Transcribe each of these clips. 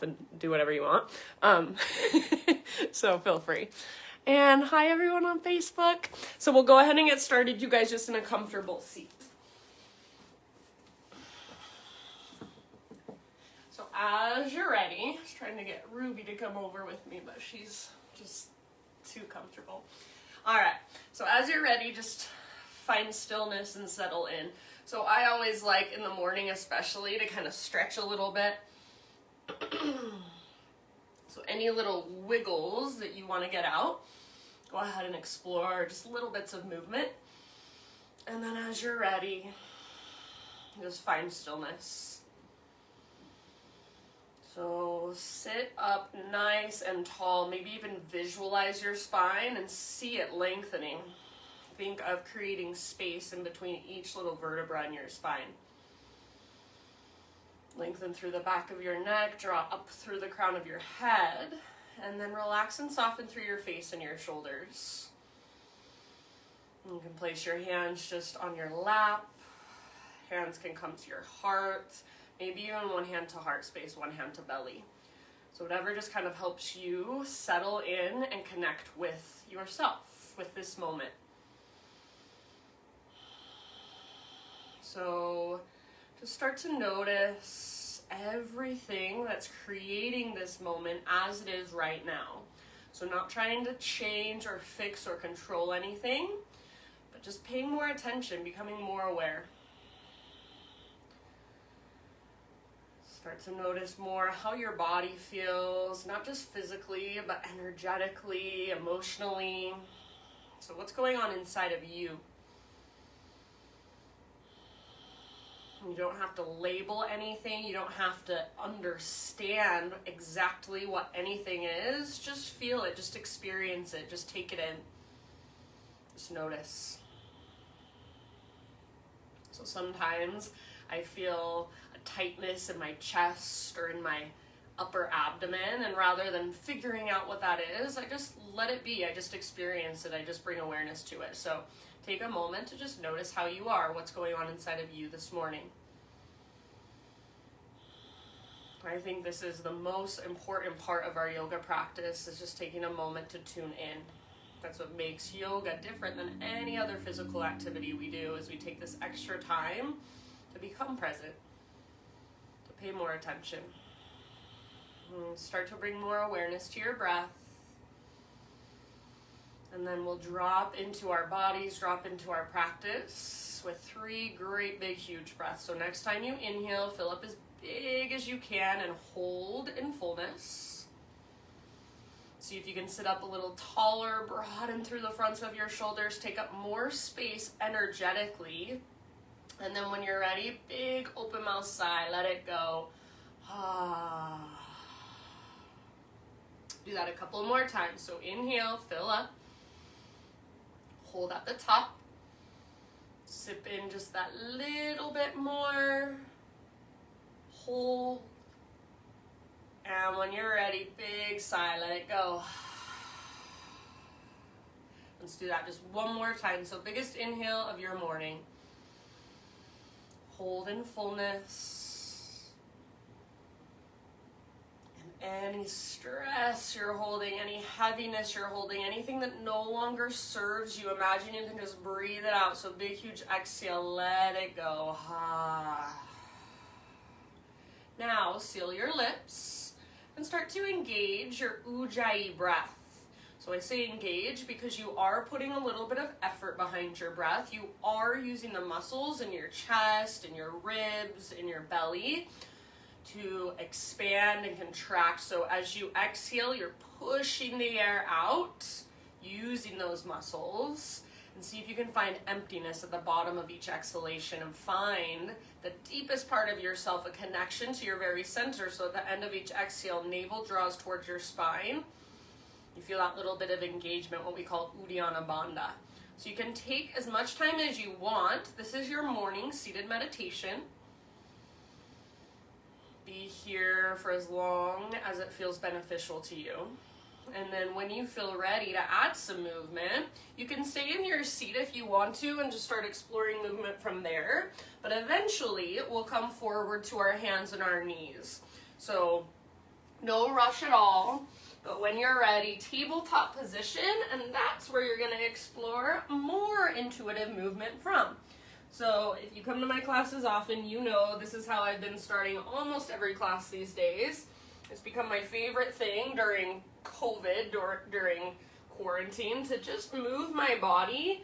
and do whatever you want. So feel free. And hi everyone on Facebook. So we'll go ahead and get started, you guys, just in a comfortable seat. So as you're ready, I was trying to get Ruby to come over with me, but she's just too comfortable. All right, so as you're ready, just find stillness and settle in. So I always like in the morning especially to kind of stretch a little bit. So any little wiggles that you want to get out, go ahead and explore just little bits of movement. And then as you're ready, just find stillness. So sit up nice and tall, maybe even visualize your spine and see it lengthening. Think of creating space in between each little vertebra in your spine. Lengthen through the back of your neck, draw up through the crown of your head, and then relax and soften through your face and your shoulders. You can place your hands just on your lap. Hands can come to your heart. Maybe even one hand to heart space, one hand to belly. So whatever just kind of helps you settle in and connect with yourself, with this moment. So just start to notice everything that's creating this moment as it is right now. So not trying to change or fix or control anything, but just paying more attention, becoming more aware. Start to notice more how your body feels, not just physically, but energetically, emotionally. So what's going on inside of you? You don't have to label anything. You don't have to understand exactly what anything is. Just feel it. Just experience it. Just take it in. Just notice. So sometimes I feel a tightness in my chest or in my upper abdomen, and rather than figuring out what that is, I just let it be. I just experience it. I just bring awareness to it. So take a moment to just notice how you are, what's going on inside of you this morning. I think this is the most important part of our yoga practice, is just taking a moment to tune in. That's what makes yoga different than any other physical activity we do, is we take this extra time to become present, to pay more attention. Start to bring more awareness to your breath. And then we'll drop into our bodies, drop into our practice with 3 great big huge breaths. So next time you inhale, fill up as big as you can and hold in fullness. See if you can sit up a little taller, broaden through the fronts of your shoulders, take up more space energetically. And then when you're ready, big open mouth sigh, let it go. Do that a couple more times. So inhale, fill up. Hold at the top. Sip in just that little bit more. Hold. And when you're ready, big sigh, let it go. Let's do that just one more time. So biggest inhale of your morning. Hold in fullness. And any stress you're holding, any heaviness you're holding, anything that no longer serves you, imagine you can just breathe it out. So big, huge exhale, let it go. Now seal your lips and start to engage your Ujjayi breath. So I say engage because you are putting a little bit of effort behind your breath. You are using the muscles in your chest, in your ribs, in your belly to expand and contract. So as you exhale, you're pushing the air out using those muscles. And see if you can find emptiness at the bottom of each exhalation, and find the deepest part of yourself, a connection to your very center. So at the end of each exhale, navel draws towards your spine. You feel that little bit of engagement, what we call Uddiyana Bandha. So you can take as much time as you want. This is your morning seated meditation. Be here for as long as it feels beneficial to you. And then when you feel ready to add some movement, you can stay in your seat if you want to and just start exploring movement from there. But eventually we'll come forward to our hands and our knees. So No rush at all, but when you're ready, tabletop position, and that's where you're going to explore more intuitive movement from. So if you come to my classes often, you know this is how I've been starting almost every class these days. It's become my favorite thing during COVID or during quarantine to just move my body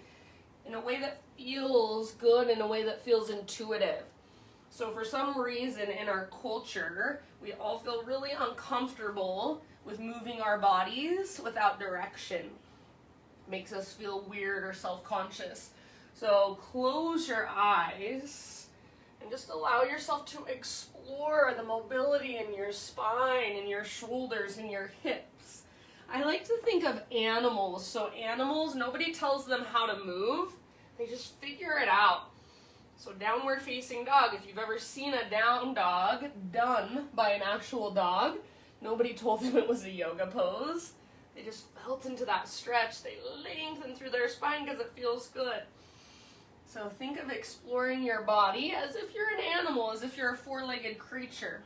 in a way that feels good, in a way that feels intuitive. So for some reason in our culture, we all feel really uncomfortable with moving our bodies without direction. It makes us feel weird or self-conscious. So close your eyes and just allow yourself to explore the mobility in your spine and your shoulders and your hips. I like to think of animals. So animals, nobody tells them how to move. They just figure it out. So downward facing dog, if you've ever seen a down dog done by an actual dog, nobody told them it was a yoga pose. They just felt into that stretch. They lengthen through their spine because it feels good. So think of exploring your body as if you're an animal, as if you're a four-legged creature.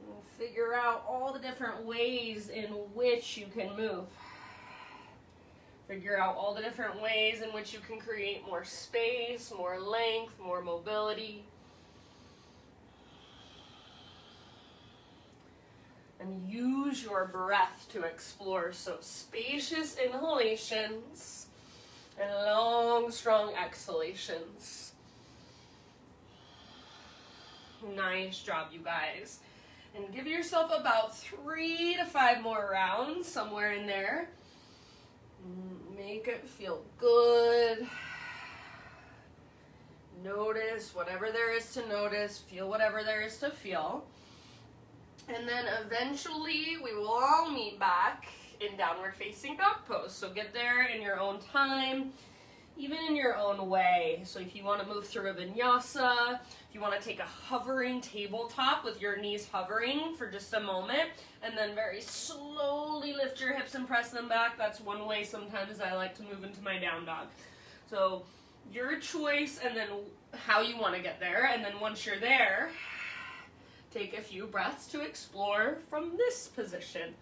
And figure out all the different ways in which you can move. Figure out all the different ways in which you can create more space, more length, more mobility. And use your breath to explore. So spacious inhalations and long, strong exhalations. Nice job, you guys. And give yourself about 3 to 5 more rounds, somewhere in there. Make it feel good. Notice whatever there is to notice. Feel whatever there is to feel. And then eventually we will all meet back in downward facing dog pose. So get there in your own time, even in your own way. So if you want to move through a vinyasa, if you want to take a hovering tabletop with your knees hovering for just a moment, and then very slowly lift your hips and press them back. That's one way sometimes I like to move into my down dog. So your choice, and then how you want to get there. And then once you're there, take a few breaths to explore from this position.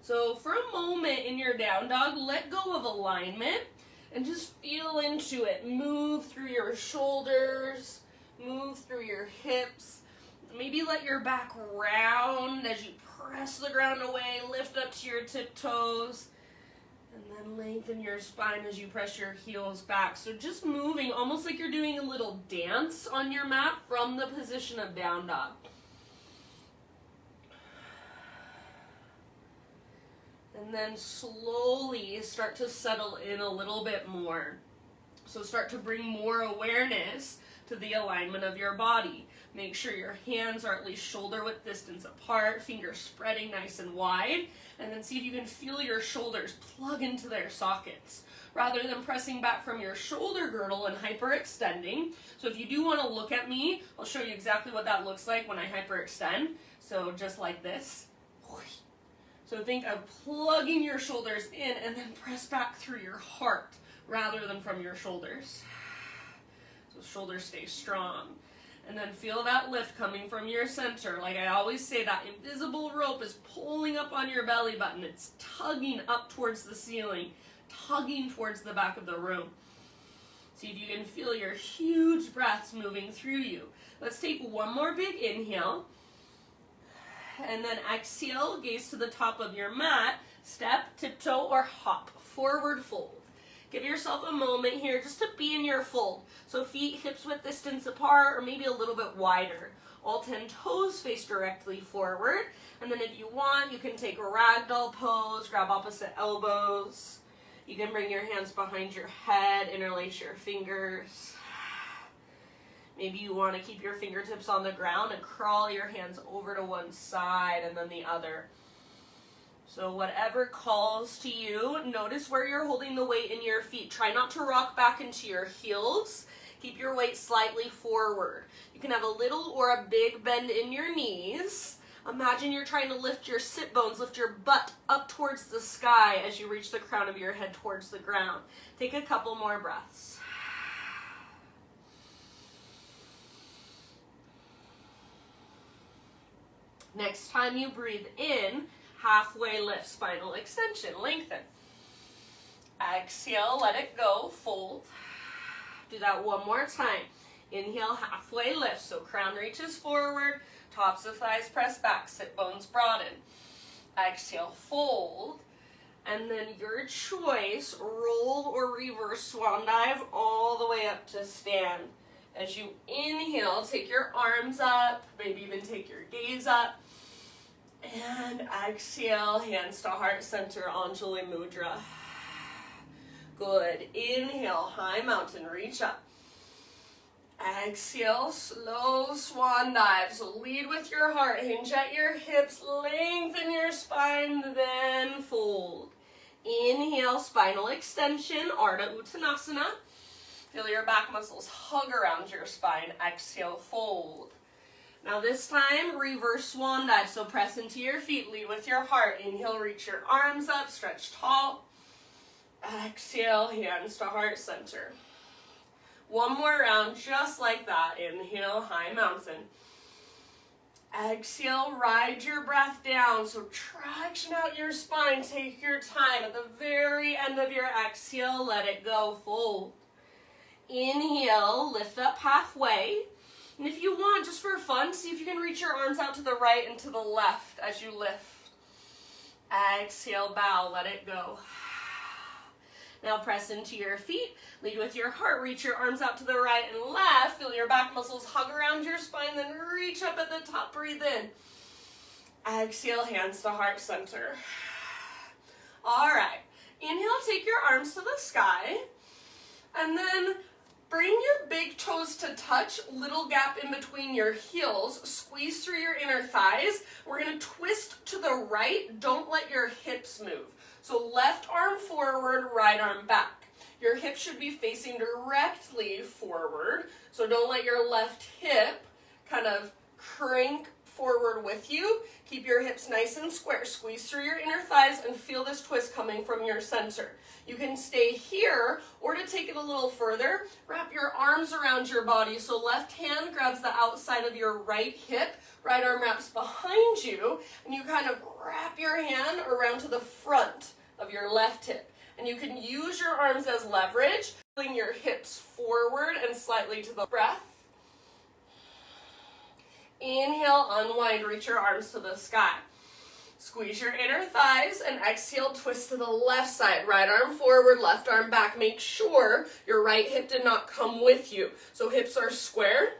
So for a moment in your down dog, let go of alignment and just feel into it. Move through your shoulders, move through your hips. Maybe let your back round as you press the ground away, lift up to your tiptoes, and then lengthen your spine as you press your heels back. So just moving almost like you're doing a little dance on your mat from the position of down dog. And then slowly start to settle in a little bit more. So start to bring more awareness to the alignment of your body. Make sure your hands are at least shoulder width distance apart, fingers spreading nice and wide, and then see if you can feel your shoulders plug into their sockets rather than pressing back from your shoulder girdle and hyperextending. So if you do want to look at me, I'll show you exactly what that looks like when I hyperextend. So just like this. So think of plugging your shoulders in and then press back through your heart rather than from your shoulders. So shoulders stay strong. And then feel that lift coming from your center. Like I always say, that invisible rope is pulling up on your belly button. It's tugging up towards the ceiling, tugging towards the back of the room. See if you can feel your huge breaths moving through you. Let's take one more big inhale. And then exhale, gaze to the top of your mat, step, tiptoe, or hop, forward fold. Give yourself a moment here just to be in your fold. So feet hips width distance apart or maybe a little bit wider. All 10 toes face directly forward. And then if you want, you can take a ragdoll pose, grab opposite elbows. You can bring your hands behind your head, interlace your fingers. Maybe you want to keep your fingertips on the ground and crawl your hands over to one side and then the other. So whatever calls to you, notice where you're holding the weight in your feet. Try not to rock back into your heels. Keep your weight slightly forward. You can have a little or a big bend in your knees. Imagine you're trying to lift your sit bones, lift your butt up towards the sky as you reach the crown of your head towards the ground. Take a couple more breaths. Next time you breathe in, halfway lift, spinal extension, lengthen. Exhale, let it go, fold. Do that one more time. Inhale, halfway lift, so crown reaches forward, tops of thighs press back, sit bones broaden. Exhale, fold. And then your choice, roll or reverse swan dive all the way up to stand. As you inhale, take your arms up, maybe even take your gaze up. And exhale, hands to heart center, Anjali Mudra. Good. Inhale, high mountain, reach up. Exhale, slow swan dive. So lead with your heart, hinge at your hips, lengthen your spine, then fold. Inhale, spinal extension, Ardha Uttanasana. Feel your back muscles hug around your spine. Exhale, fold. Now this time, reverse swan dive. So press into your feet, lead with your heart. Inhale, reach your arms up, stretch tall. Exhale, hands to heart center. One more round, just like that. Inhale, high mountain. Exhale, ride your breath down. So traction out your spine. Take your time. At the very end of your exhale, let it go, fold. Inhale, lift up halfway. And if you want, just for fun, see if you can reach your arms out to the right and to the left as you lift. Exhale, bow, let it go. Now press into your feet, lead with your heart, reach your arms out to the right and left, feel your back muscles hug around your spine, then reach up at the top, breathe in. Exhale, hands to heart center. All right, inhale, take your arms to the sky, and then bring your big toes to touch, little gap in between your heels, squeeze through your inner thighs. We're gonna twist to the right, don't let your hips move. So left arm forward, right arm back. Your hips should be facing directly forward, so don't let your left hip kind of crank forward with you. Keep your hips nice and square. Squeeze through your inner thighs and feel this twist coming from your center. You can stay here, or to take it a little further, wrap your arms around your body. So left hand grabs the outside of your right hip, right arm wraps behind you, and you kind of wrap your hand around to the front of your left hip. And you can use your arms as leverage, pulling your hips forward and slightly to the breath. Inhale, unwind, reach your arms to the sky. Squeeze your inner thighs and exhale, twist to the left side. Right arm forward, left arm back. Make sure your right hip did not come with you. So hips are square,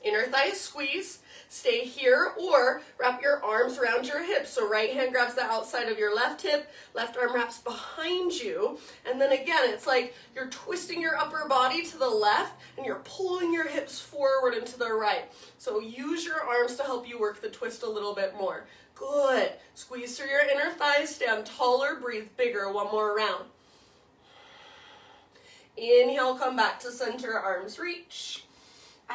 inner thighs squeeze. Stay here or wrap your arms around your hips. So right hand grabs the outside of your left hip, left arm wraps behind you. And then again, it's like you're twisting your upper body to the left and you're pulling your hips forward and to the right. So use your arms to help you work the twist a little bit more. Good. Squeeze through your inner thighs, stand taller, breathe bigger. One more round. Inhale, come back to center, arms reach.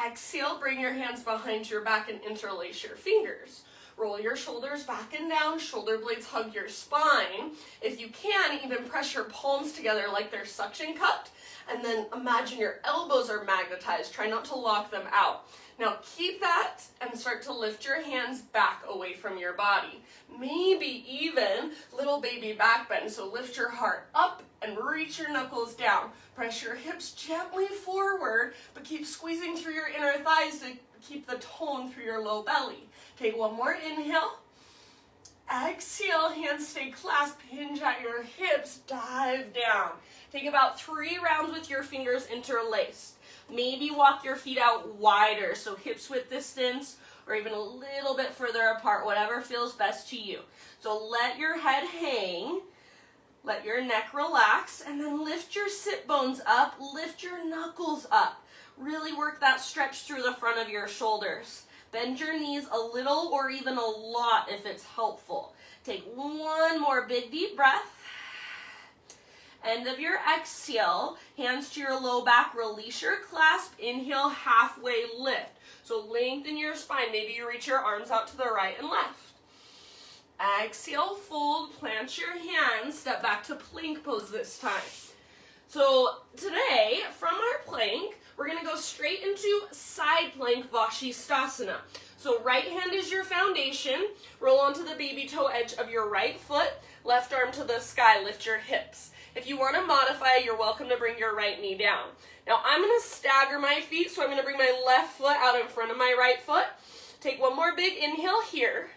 Exhale, bring your hands behind your back and interlace your fingers. Roll your shoulders back and down, shoulder blades hug your spine. If you can, even press your palms together like they're suction cupped, and then imagine your elbows are magnetized. Try not to lock them out. Now keep that and start to lift your hands back away from your body. Maybe even little baby back bend. So lift your heart up and reach your knuckles down. Press your hips gently forward, but keep squeezing through your inner thighs to keep the tone through your low belly. Take one more inhale. Exhale, hands stay clasped, hinge at your hips, dive down. Take about 3 rounds with your fingers interlaced. Maybe walk your feet out wider, so hips width distance or even a little bit further apart, whatever feels best to you. So let your head hang, let your neck relax, and then lift your sit bones up, lift your knuckles up. Really work that stretch through the front of your shoulders. Bend your knees a little or even a lot if it's helpful. Take one more big deep breath. End of your exhale, hands to your low back, release your clasp, inhale, halfway lift. So lengthen your spine, maybe you reach your arms out to the right and left. Exhale, fold, plant your hands, step back to plank pose this time. So today, from our plank, we're gonna go straight into side plank Vashisthasana. So right hand is your foundation. Roll onto the baby toe edge of your right foot. Left arm to the sky. Lift your hips. If you want to modify, you're welcome to bring your right knee down. Now I'm going to stagger my feet, so I'm going to bring my left foot out in front of my right foot. Take one more big inhale here.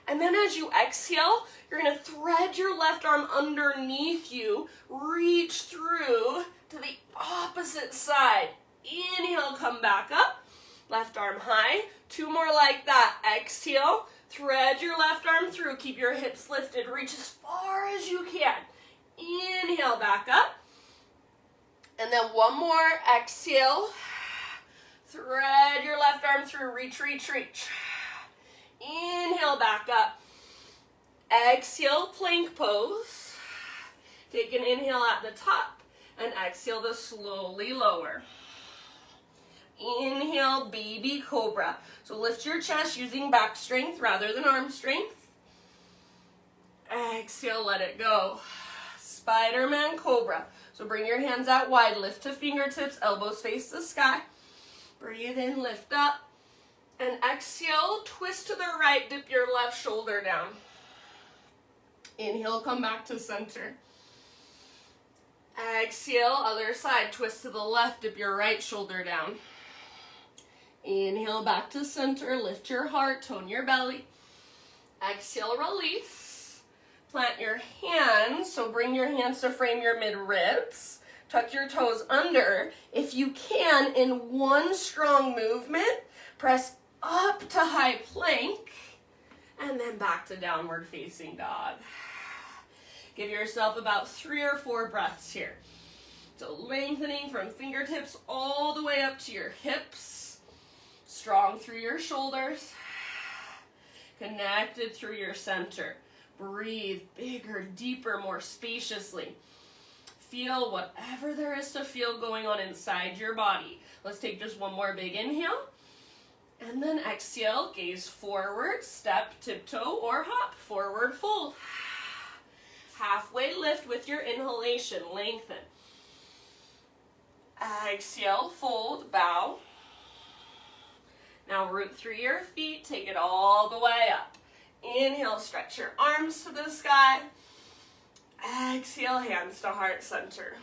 And then as you exhale, you're going to thread your left arm underneath you. Reach through to the opposite side. Inhale, come back up. Left arm high. 2 more like that. Exhale. Thread your left arm through. Keep your hips lifted. Reach as far as you can. Inhale, back up. And then one more. Exhale. Thread your left arm through. Reach, reach, reach. Inhale, back up. Exhale, plank pose. Take an inhale at the top and exhale to slowly lower. Inhale, baby cobra. So lift your chest using back strength rather than arm strength. Exhale, let it go. Spiderman Cobra. So bring your hands out wide, lift to fingertips, elbows face the sky. Breathe in, lift up. And exhale, twist to the right, dip your left shoulder down. Inhale, come back to center. Exhale, other side, twist to the left, dip your right shoulder down. Inhale, back to center, lift your heart, tone your belly. Exhale, release. Plant your hands, so bring your hands to frame your mid-ribs. Tuck your toes under. If you can, in one strong movement, press up to high plank, and then back to downward facing dog. Give yourself about 3 or 4 breaths here. So lengthening from fingertips all the way up to your hips. Strong through your shoulders. Connected through your center. Breathe bigger, deeper, more spaciously. Feel whatever there is to feel going on inside your body. Let's take just one more big inhale. And then exhale, gaze forward, step, tiptoe, or hop, forward fold. Halfway lift with your inhalation, lengthen. Exhale, fold, bow. Now root through your feet, take it all the way up. Inhale, stretch your arms to the sky. Exhale, hands to heart center.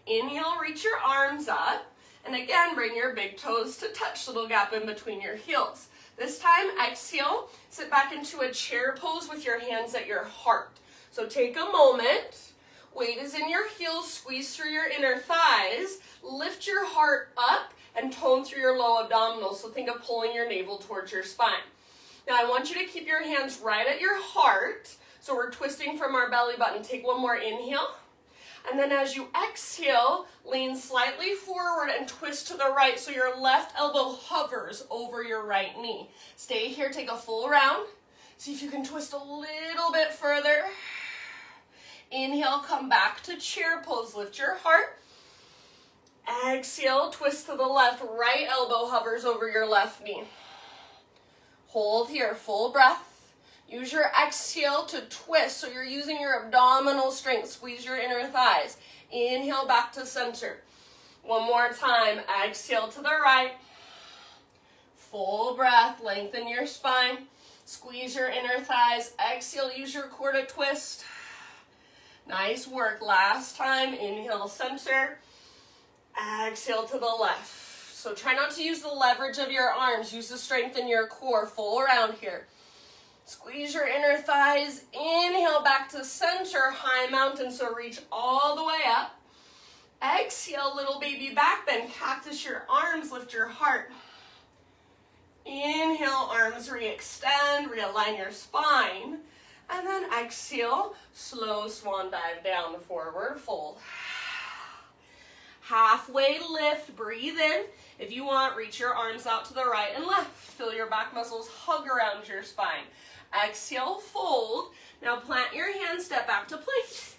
Inhale, reach your arms up. And again, bring your big toes to touch, little gap in between your heels. This time, exhale, sit back into a chair pose with your hands at your heart. So take a moment, weight is in your heels, squeeze through your inner thighs, lift your heart up and tone through your low abdominals. So think of pulling your navel towards your spine. Now I want you to keep your hands right at your heart. So we're twisting from our belly button. Take one more inhale. And then as you exhale, lean slightly forward and twist to the right so your left elbow hovers over your right knee. Stay here, take a full round. See if you can twist a little bit further. Inhale, come back to chair pose, lift your heart. Exhale, twist to the left, right elbow hovers over your left knee. Hold here, full breath. Use your exhale to twist, so you're using your abdominal strength. Squeeze your inner thighs. Inhale, back to center. One more time, exhale to the right. Full breath, lengthen your spine. Squeeze your inner thighs. Exhale, use your core to twist. Nice work. Last time, inhale, center. Exhale to the left. So try not to use the leverage of your arms. Use the strength in your core. Full round here. Squeeze your inner thighs. Inhale back to center, high mountain. So reach all the way up. Exhale, little baby back bend. Cactus your arms, lift your heart. Inhale, arms re-extend, realign your spine. And then exhale, slow swan dive down, forward fold. Halfway lift, breathe in. If you want, reach your arms out to the right and left. Feel your back muscles hug around your spine. Exhale, fold. Now plant your hands, step back to plank.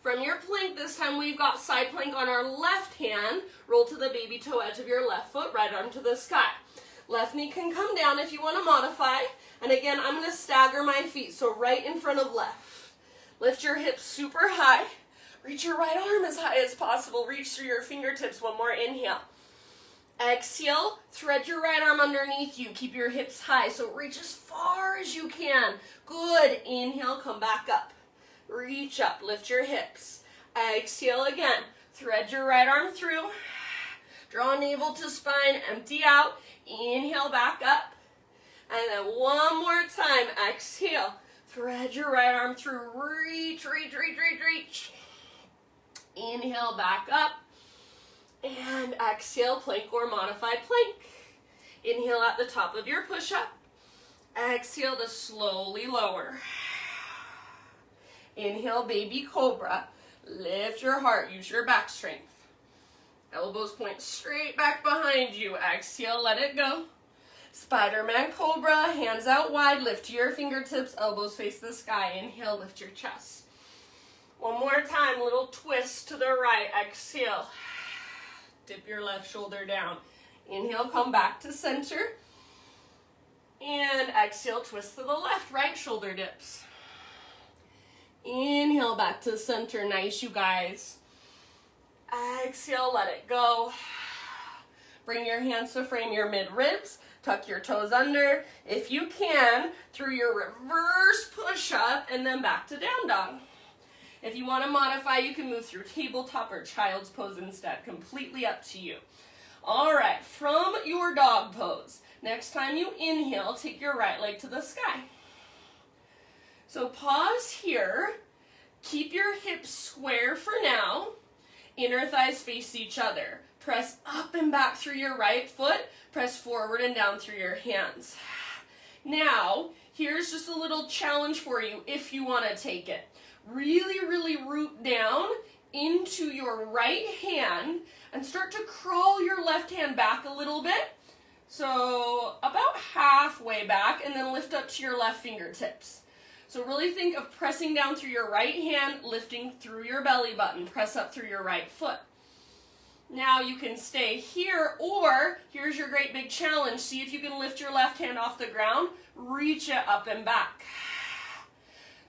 From your plank, this time we've got side plank on our left hand. Roll to the baby toe edge of your left foot, right arm to the sky. Left knee can come down if you want to modify. And again, I'm going to stagger my feet, so right in front of left. Lift your hips super high. Reach your right arm as high as possible. Reach through your fingertips. One more inhale. Exhale, thread your right arm underneath you. Keep your hips high, so reach as far as you can. Good. Inhale, come back up. Reach up, lift your hips. Exhale again. Thread your right arm through. Draw navel to spine, empty out. Inhale, back up. And then one more time, exhale. Thread your right arm through. Reach, reach, reach, reach, reach. Inhale, back up. And exhale, plank or modified plank. Inhale at the top of your push-up. Exhale to slowly lower. Inhale, baby cobra. Lift your heart, use your back strength. Elbows point straight back behind you. Exhale, let it go. Spiderman Cobra, hands out wide, lift your fingertips, elbows face the sky. Inhale, lift your chest. One more time, little twist to the right. Exhale. Dip your left shoulder down. Inhale, come back to center. And exhale, twist to the left, right shoulder dips. Inhale, back to center. Nice, you guys. Exhale, let it go. Bring your hands to frame your mid-ribs. Tuck your toes under. If you can, through your reverse push-up and then back to down dog. If you want to modify, you can move through tabletop or child's pose instead. Completely up to you. All right, from your dog pose, next time you inhale, take your right leg to the sky. So pause here. Keep your hips square for now. Inner thighs face each other. Press up and back through your right foot. Press forward and down through your hands. Now, here's just a little challenge for you if you want to take it. Really, really root down into your right hand and start to crawl your left hand back a little bit. So about halfway back, and then lift up to your left fingertips. So really think of pressing down through your right hand, lifting through your belly button. Press up through your right foot. Now you can stay here, or here's your great big challenge. See if you can lift your left hand off the ground, reach it up and back.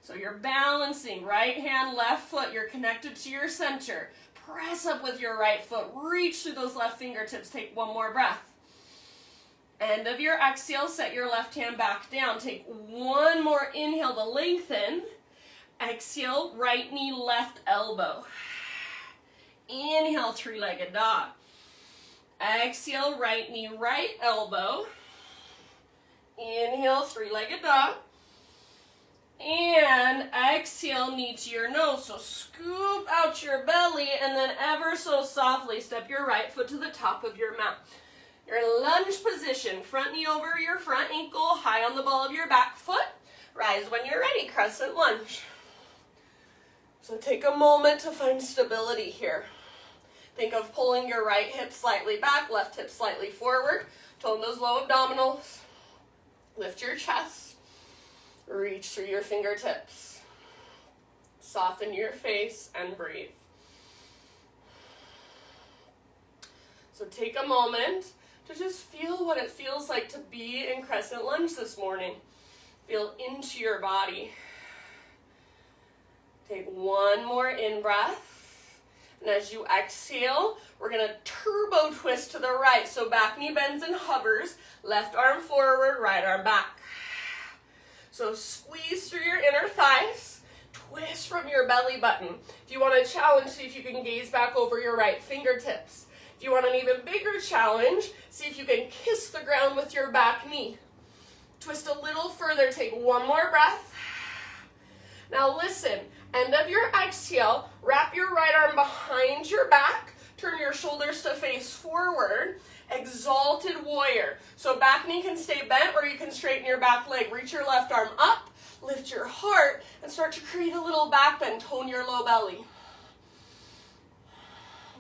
So you're balancing right hand, left foot. You're connected to your center. Press up with your right foot. Reach through those left fingertips. Take one more breath. End of your exhale, set your left hand back down. Take one more inhale to lengthen. Exhale, right knee, left elbow. Inhale, three-legged dog. Exhale, right knee, right elbow. Inhale, three-legged dog. And exhale, knee to your nose. So scoop out your belly and then ever so softly step your right foot to the top of your mat. You're in lunge position. Front knee over your front ankle, high on the ball of your back foot. Rise when you're ready, crescent lunge. So take a moment to find stability here. Think of pulling your right hip slightly back, left hip slightly forward. Tone those low abdominals. Lift your chest. Reach through your fingertips. Soften your face and breathe. So take a moment to just feel what it feels like to be in crescent lunge this morning. Feel into your body. Take one more in-breath. And as you exhale, we're going to turbo twist to the right. So back knee bends and hovers. Left arm forward, right arm back. So squeeze through your inner thighs. Twist from your belly button. If you want a challenge, see if you can gaze back over your right fingertips. If you want an even bigger challenge, see if you can kiss the ground with your back knee. Twist a little further. Take one more breath. Now listen. End of your exhale, wrap your right arm behind your back, turn your shoulders to face forward, exalted warrior. So back knee can stay bent or you can straighten your back leg. Reach your left arm up, lift your heart, and start to create a little back bend. Tone your low belly.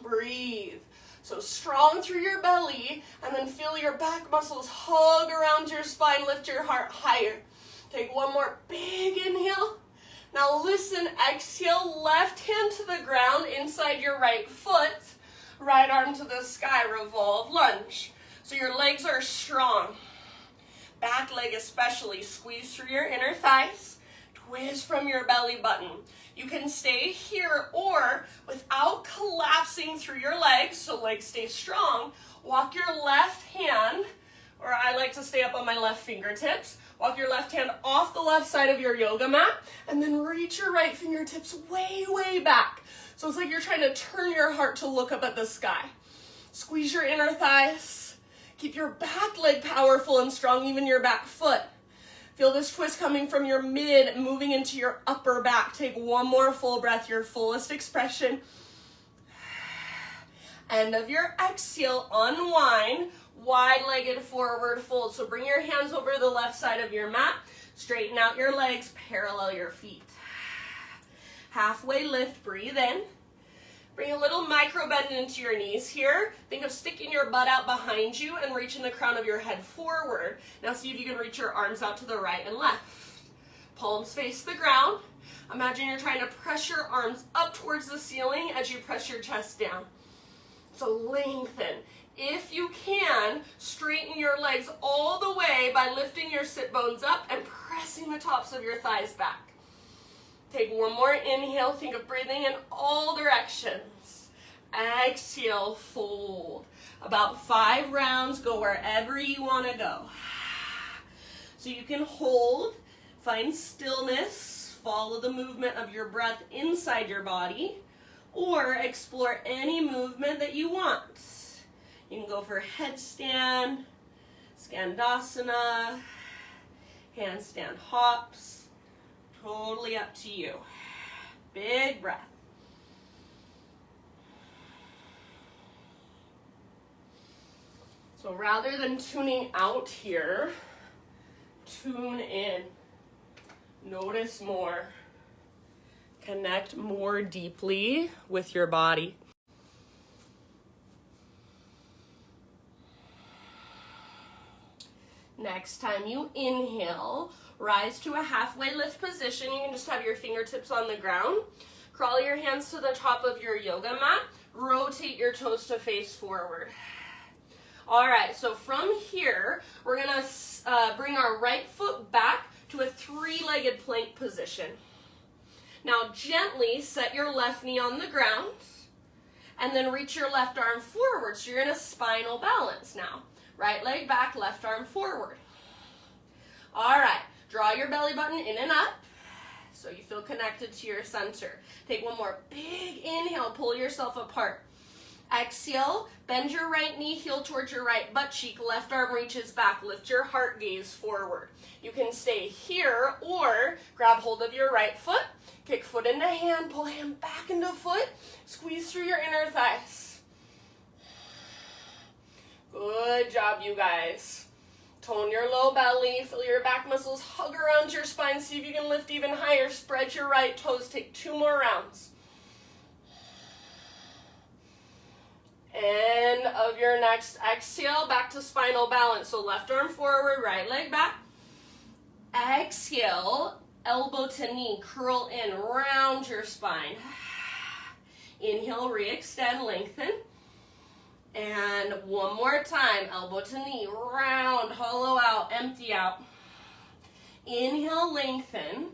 Breathe. So strong through your belly, and then feel your back muscles hug around your spine. Lift your heart higher. Take one more big inhale. Now listen, exhale, left hand to the ground inside your right foot, right arm to the sky, revolve lunge. So your legs are strong. Back leg especially, squeeze through your inner thighs, twist from your belly button. You can stay here, or without collapsing through your legs, so legs stay strong, walk your left hand, or I like to stay up on my left fingertips. Walk your left hand off the left side of your yoga mat, and then reach your right fingertips way, way back. So it's like you're trying to turn your heart to look up at the sky. Squeeze your inner thighs. Keep your back leg powerful and strong, even your back foot. Feel this twist coming from your mid, moving into your upper back. Take one more full breath, your fullest expression. End of your exhale, unwind. Wide-legged forward fold. So bring your hands over the left side of your mat. Straighten out your legs, parallel your feet. Halfway lift, breathe in. Bring a little micro bend into your knees here. Think of sticking your butt out behind you and reaching the crown of your head forward. Now see if you can reach your arms out to the right and left. Palms face the ground. Imagine you're trying to press your arms up towards the ceiling as you press your chest down. So lengthen. If you can, straighten your legs all the way by lifting your sit bones up and pressing the tops of your thighs back. Take one more inhale. Think of breathing in all directions. Exhale, fold. About 5 rounds. Go wherever you want to go. So you can hold, find stillness, follow the movement of your breath inside your body, or explore any movement that you want. You can go for headstand, Skandasana, handstand hops, totally up to you. Big breath. So rather than tuning out here, tune in. Notice more. Connect more deeply with your body. Next time you inhale, rise to a halfway lift position. You can just have your fingertips on the ground. Crawl your hands to the top of your yoga mat. Rotate your toes to face forward. All right, so from here, we're gonna bring our right foot back to a 3-legged plank position. Now gently set your left knee on the ground and then reach your left arm forward. So you're in a spinal balance now. Right leg back, left arm forward. All right, draw your belly button in and up so you feel connected to your center. Take one more big inhale, pull yourself apart. Exhale, bend your right knee, heel towards your right butt cheek, left arm reaches back, lift your heart gaze forward. You can stay here or grab hold of your right foot, kick foot into hand, pull hand back into foot, squeeze through your inner thighs. Good job, you guys. Tone your low belly, feel your back muscles hug around your spine, see if you can lift even higher, spread your right toes, take 2 more rounds. End of your next exhale, back to spinal balance. So left arm forward, right leg back. Exhale, elbow to knee, curl in, round your spine. Inhale, re-extend, lengthen. And one more time, elbow to knee, round, hollow out, empty out. Inhale, lengthen.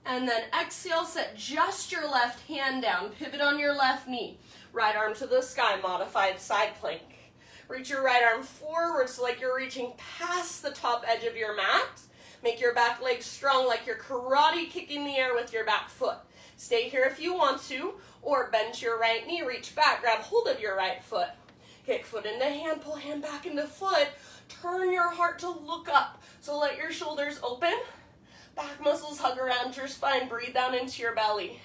And then exhale, set just your left hand down, pivot on your left knee. Right arm to the sky, modified side plank. Reach your right arm forward so like you're reaching past the top edge of your mat. Make your back leg strong like you're karate kicking the air with your back foot. Stay here if you want to, or bend your right knee, reach back, grab hold of your right foot. Kick foot into hand, pull hand back into foot. Turn your heart to look up. So let your shoulders open. Back muscles hug around your spine. Breathe down into your belly.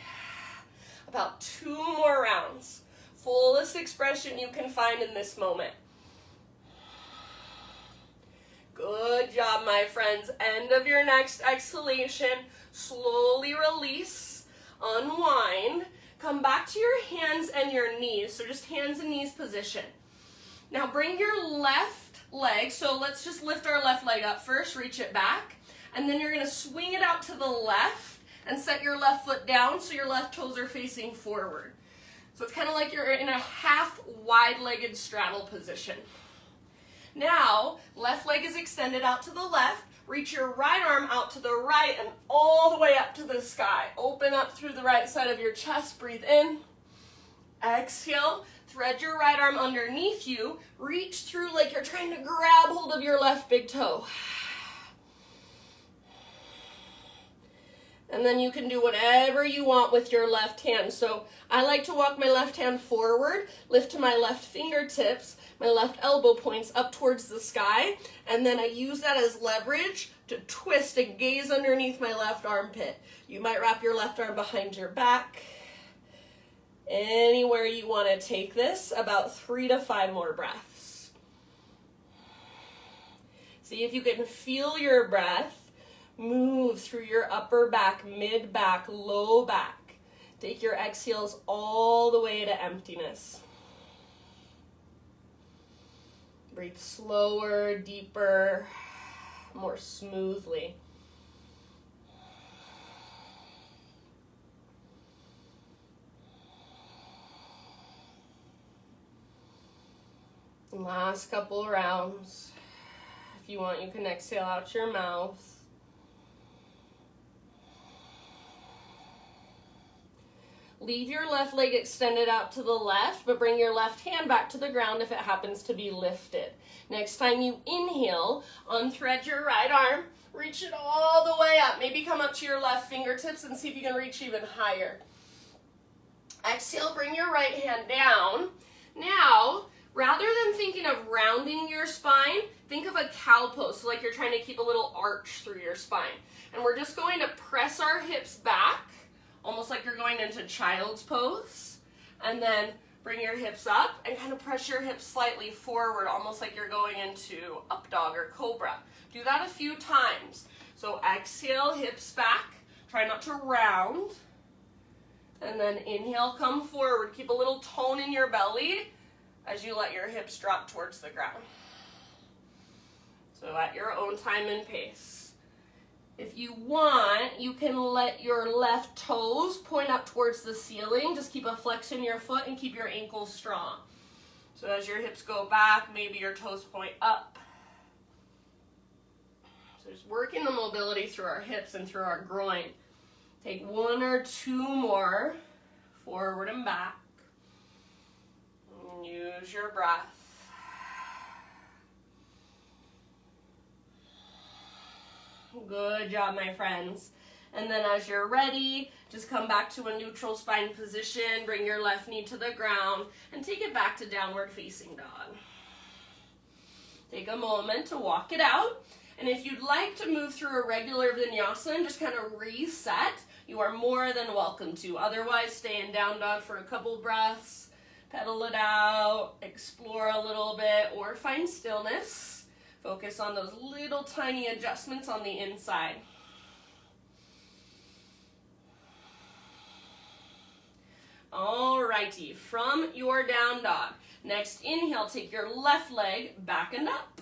About 2 more rounds. Fullest expression you can find in this moment. Good job, my friends. End of your next exhalation. Slowly release. Unwind. Come back to your hands and your knees. So just hands and knees position. Now bring your left leg. So let's just lift our left leg up first. Reach it back. And then you're going to swing it out to the left and set your left foot down so your left toes are facing forward. So it's kind of like you're in a half wide-legged straddle position. Now, left leg is extended out to the left, Reach your right arm out to the right and all the way up to the sky. Open up through the right side of your chest. Breathe in. Exhale. Thread your right arm underneath you. Reach through like you're trying to grab hold of your left big toe. And then you can do whatever you want with your left hand. So I like to walk my left hand forward, lift to my left fingertips, my left elbow points up towards the sky, and then I use that as leverage to twist and gaze underneath my left armpit. You might wrap your left arm behind your back. Anywhere you want to take this, about 3 to 5 more breaths. See if you can feel your breath move through your upper back, mid back, low back. Take your exhales all the way to emptiness. Breathe slower, deeper, more smoothly. Last couple rounds. If you want, you can exhale out your mouth. Leave your left leg extended out to the left, but bring your left hand back to the ground if it happens to be lifted. Next time you inhale, unthread your right arm, reach it all the way up. Maybe come up to your left fingertips and see if you can reach even higher. Exhale, bring your right hand down. Now, rather than thinking of rounding your spine, think of a cow pose, so like you're trying to keep a little arch through your spine. And we're just going to press our hips back, almost like you're going into child's pose, and then bring your hips up and kind of press your hips slightly forward, almost like you're going into up dog or cobra. Do that a few times. So exhale, hips back, try not to round, and then inhale, come forward. Keep a little tone in your belly as you let your hips drop towards the ground. So at your own time and pace. If you want, you can let your left toes point up towards the ceiling. Just keep a flex in your foot and keep your ankles strong. So as your hips go back, maybe your toes point up. So just working the mobility through our hips and through our groin. Take 1 or 2 more, forward and back. And use your breath. Good job, my friends. And then as you're ready, just come back to a neutral spine position, bring your left knee to the ground, and take it back to downward facing dog. Take a moment to walk it out. And if you'd like to move through a regular vinyasa and just kind of reset, you are more than welcome to. Otherwise, stay in down dog for a couple breaths, pedal it out, explore a little bit, or find stillness. Focus on those little tiny adjustments on the inside. Alrighty, from your down dog. Next inhale, take your left leg back and up.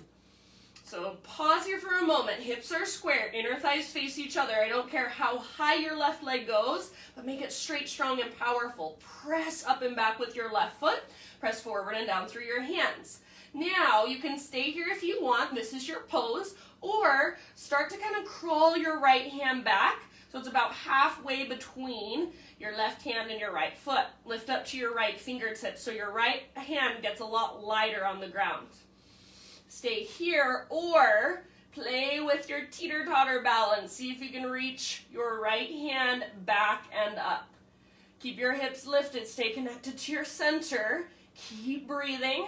So pause here for a moment. Hips are square, inner thighs face each other. I don't care how high your left leg goes, but make it straight, strong, and powerful. Press up and back with your left foot. Press forward and down through your hands. Now, you can stay here if you want, this is your pose, or start to kind of crawl your right hand back, so it's about halfway between your left hand and your right foot. Lift up to your right fingertips, so your right hand gets a lot lighter on the ground. Stay here, or play with your teeter-totter balance. See if you can reach your right hand back and up. Keep your hips lifted, stay connected to your center, keep breathing.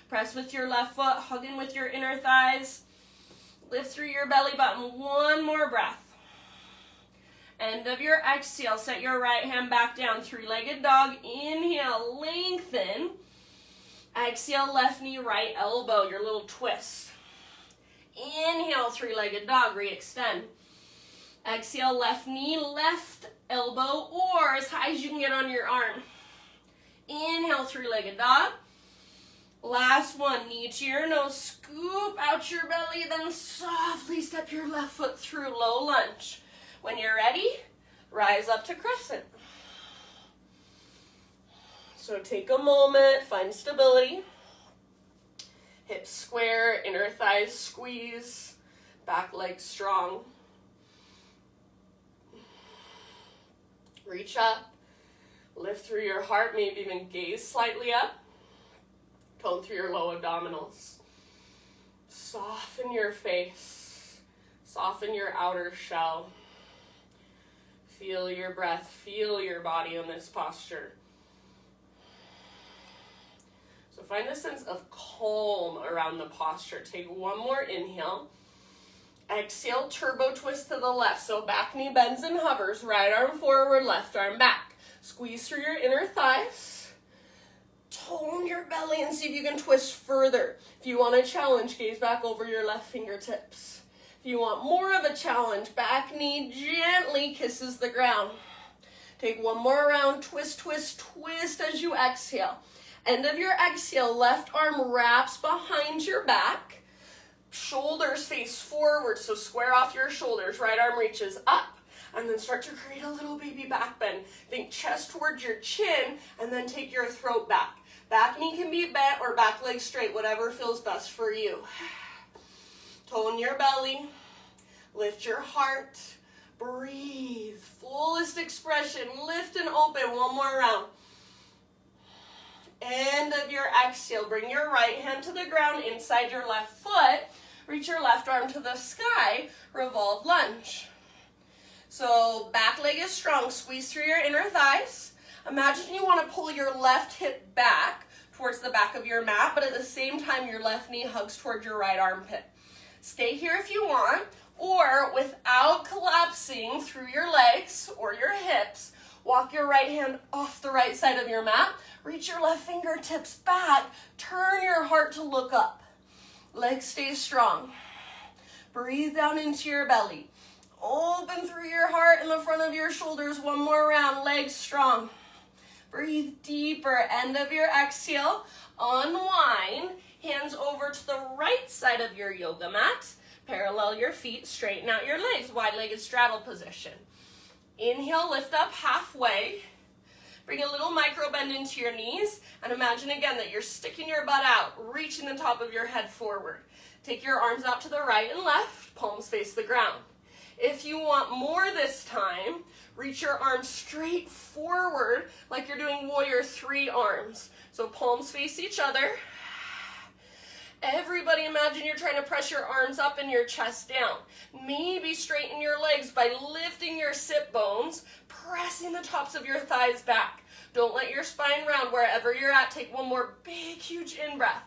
Press with your left foot, hug in with your inner thighs. Lift through your belly button. 1 more breath. End of your exhale, set your right hand back down. 3-legged dog. Inhale, lengthen. Exhale, left knee, right elbow, your little twist. Inhale, 3-legged dog, re-extend. Exhale, left knee, left elbow, or as high as you can get on your arm. Inhale, 3-legged dog. Last one, knee to your nose, scoop out your belly, then softly step your left foot through, low lunge. When you're ready, rise up to crescent. So take a moment, find stability. Hips square, inner thighs squeeze. Back leg strong. Reach up. Lift through your heart, maybe even gaze slightly up. Tone through your low abdominals. Soften your face. Soften your outer shell. Feel your breath. Feel your body in this posture. So find a sense of calm around the posture. Take one more inhale. Exhale, turbo twist to the left. So back knee bends and hovers. Right arm forward, left arm back. Squeeze through your inner thighs. Tone your belly and see if you can twist further. If you want a challenge, gaze back over your left fingertips. If you want more of a challenge, back knee gently kisses the ground. Take one more round. Twist, twist, twist as you exhale. End of your exhale, left arm wraps behind your back. Shoulders face forward, so square off your shoulders. Right arm reaches up. And then start to create a little baby back bend. Think chest towards your chin, and then take your throat back. Back knee can be bent or back leg straight, whatever feels best for you. Tone your belly. Lift your heart. Breathe. Fullest expression. Lift and open. One more round. End of your exhale. Bring your right hand to the ground inside your left foot. Reach your left arm to the sky. Revolve lunge. So back leg is strong. Squeeze through your inner thighs. Imagine you want to pull your left hip back towards the back of your mat, but at the same time your left knee hugs towards your right armpit. Stay here if you want, or without collapsing through your legs or your hips, walk your right hand off the right side of your mat. Reach your left fingertips back. Turn your heart to look up. Legs stay strong. Breathe down into your belly. Open through your heart in the front of your shoulders. One more round. Legs strong. Breathe deeper. End of your exhale. Unwind. Hands over to the right side of your yoga mat. Parallel your feet. Straighten out your legs. Wide-legged straddle position. Inhale, lift up halfway. Bring a little micro bend into your knees. And imagine again that you're sticking your butt out, reaching the top of your head forward. Take your arms out to the right and left. Palms face the ground. If you want more this time, reach your arms straight forward like you're doing warrior 3 arms. So palms face each other. Everybody imagine you're trying to press your arms up and your chest down. Maybe straighten your legs by lifting your sit bones, pressing the tops of your thighs back. Don't let your spine round wherever you're at. Take one more big, huge in-breath.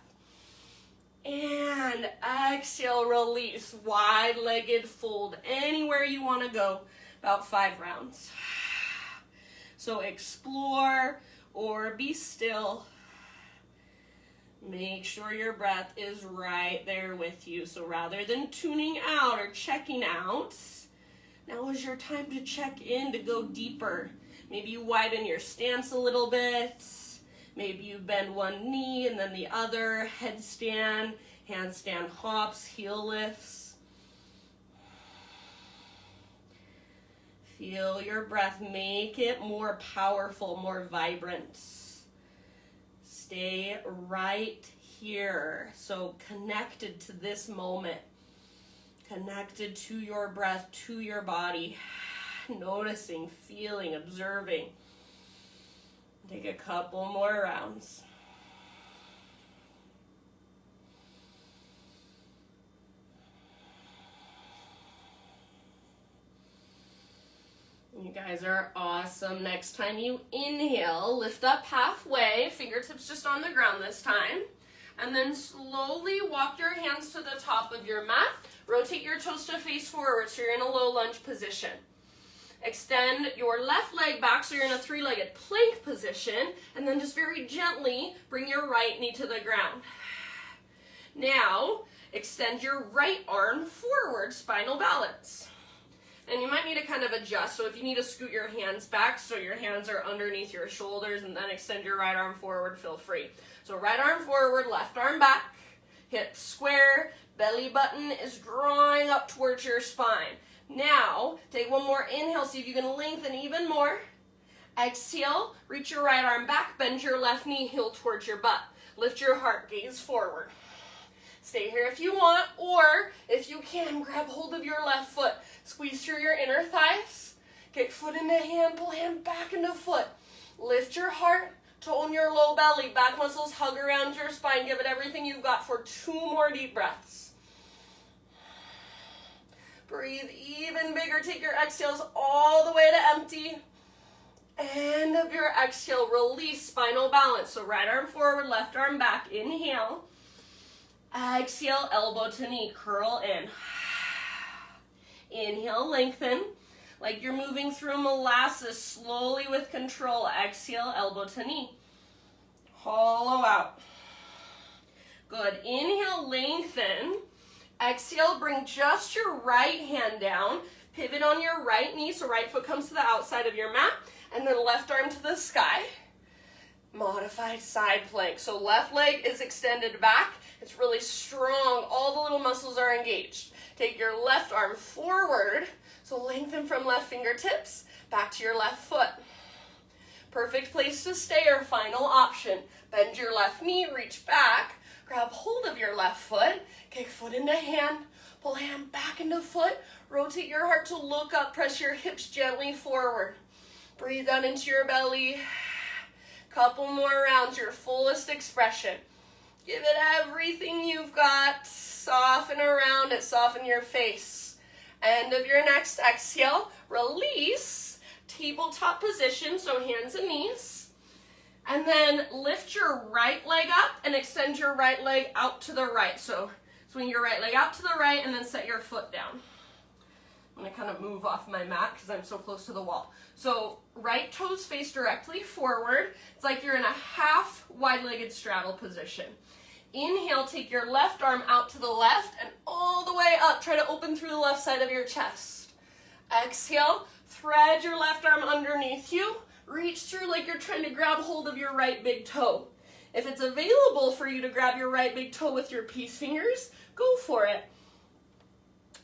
And exhale, release. Wide-legged fold anywhere you want to go. About 5 rounds. So explore or be still. Make sure your breath is right there with you. So rather than tuning out or checking out, now is your time to check in, to go deeper. Maybe you widen your stance a little bit. Maybe you bend one knee and then the other. Headstand, handstand hops, heel lifts. Feel your breath. Make it more powerful, more vibrant. Stay right here. So connected to this moment. Connected to your breath, to your body. Noticing, feeling, observing. Take a couple more rounds. You guys are awesome. Next time you inhale, lift up halfway, fingertips just on the ground this time. And then slowly walk your hands to the top of your mat. Rotate your toes to face forward so you're in a low lunge position. Extend your left leg back so you're in a 3-legged plank position, and then just very gently bring your right knee to the ground. Now, extend your right arm forward, spinal balance. And you might need to kind of adjust, so if you need to scoot your hands back so your hands are underneath your shoulders and then extend your right arm forward, feel free. So right arm forward, left arm back, hips square, belly button is drawing up towards your spine. Now, take one more inhale, see if you can lengthen even more. Exhale, reach your right arm back, bend your left knee, heel towards your butt. Lift your heart, gaze forward. Stay here if you want, or If you can, grab hold of your left foot. Squeeze through your inner thighs. Kick foot into hand, pull hand back into foot. Lift your heart, tone your low belly. Back muscles hug around your spine. Give it everything you've got for 2 more deep breaths. Breathe even bigger. Take your exhales all the way to empty. End of your exhale, release spinal balance. So right arm forward, left arm back. Inhale. Exhale, elbow to knee, curl in. Inhale, lengthen. Like you're moving through molasses, slowly with control. Exhale, elbow to knee. Hollow out. Good. Inhale, lengthen. Exhale, bring just your right hand down. Pivot on your right knee, so right foot comes to the outside of your mat. And then left arm to the sky. Modified side plank. So left leg is extended back. It's really strong. All the little muscles are engaged. Take your left arm forward. So lengthen from left fingertips back to your left foot. Perfect place to stay or final option. Bend your left knee, reach back. Grab hold of your left foot. Kick foot into hand. Pull hand back into foot. Rotate your heart to look up. Press your hips gently forward. Breathe down into your belly. Couple more rounds, your fullest expression. Give it everything you've got. Soften around it, soften your face. End of your next exhale, release. Tabletop position, so hands and knees. And then lift your right leg up and extend your right leg out to the right. So swing your right leg out to the right and then set your foot down. I'm going to kind of move off my mat because I'm so close to the wall. So right toes face directly forward. It's like you're in a half wide-legged straddle position. Inhale, take your left arm out to the left and all the way up. Try to open through the left side of your chest. Exhale, thread your left arm underneath you. Reach through like you're trying to grab hold of your right big toe. If it's available for you to grab your right big toe with your peace fingers, go for it.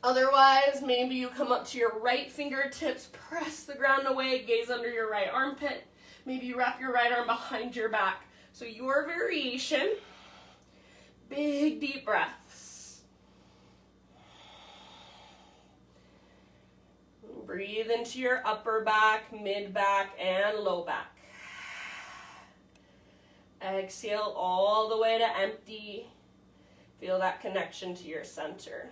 Otherwise, maybe you come up to your right fingertips, press the ground away, gaze under your right armpit. Maybe you wrap your right arm behind your back. So your variation, big deep breaths. Breathe into your upper back, mid back, and low back. Exhale all the way to empty. Feel that connection to your center.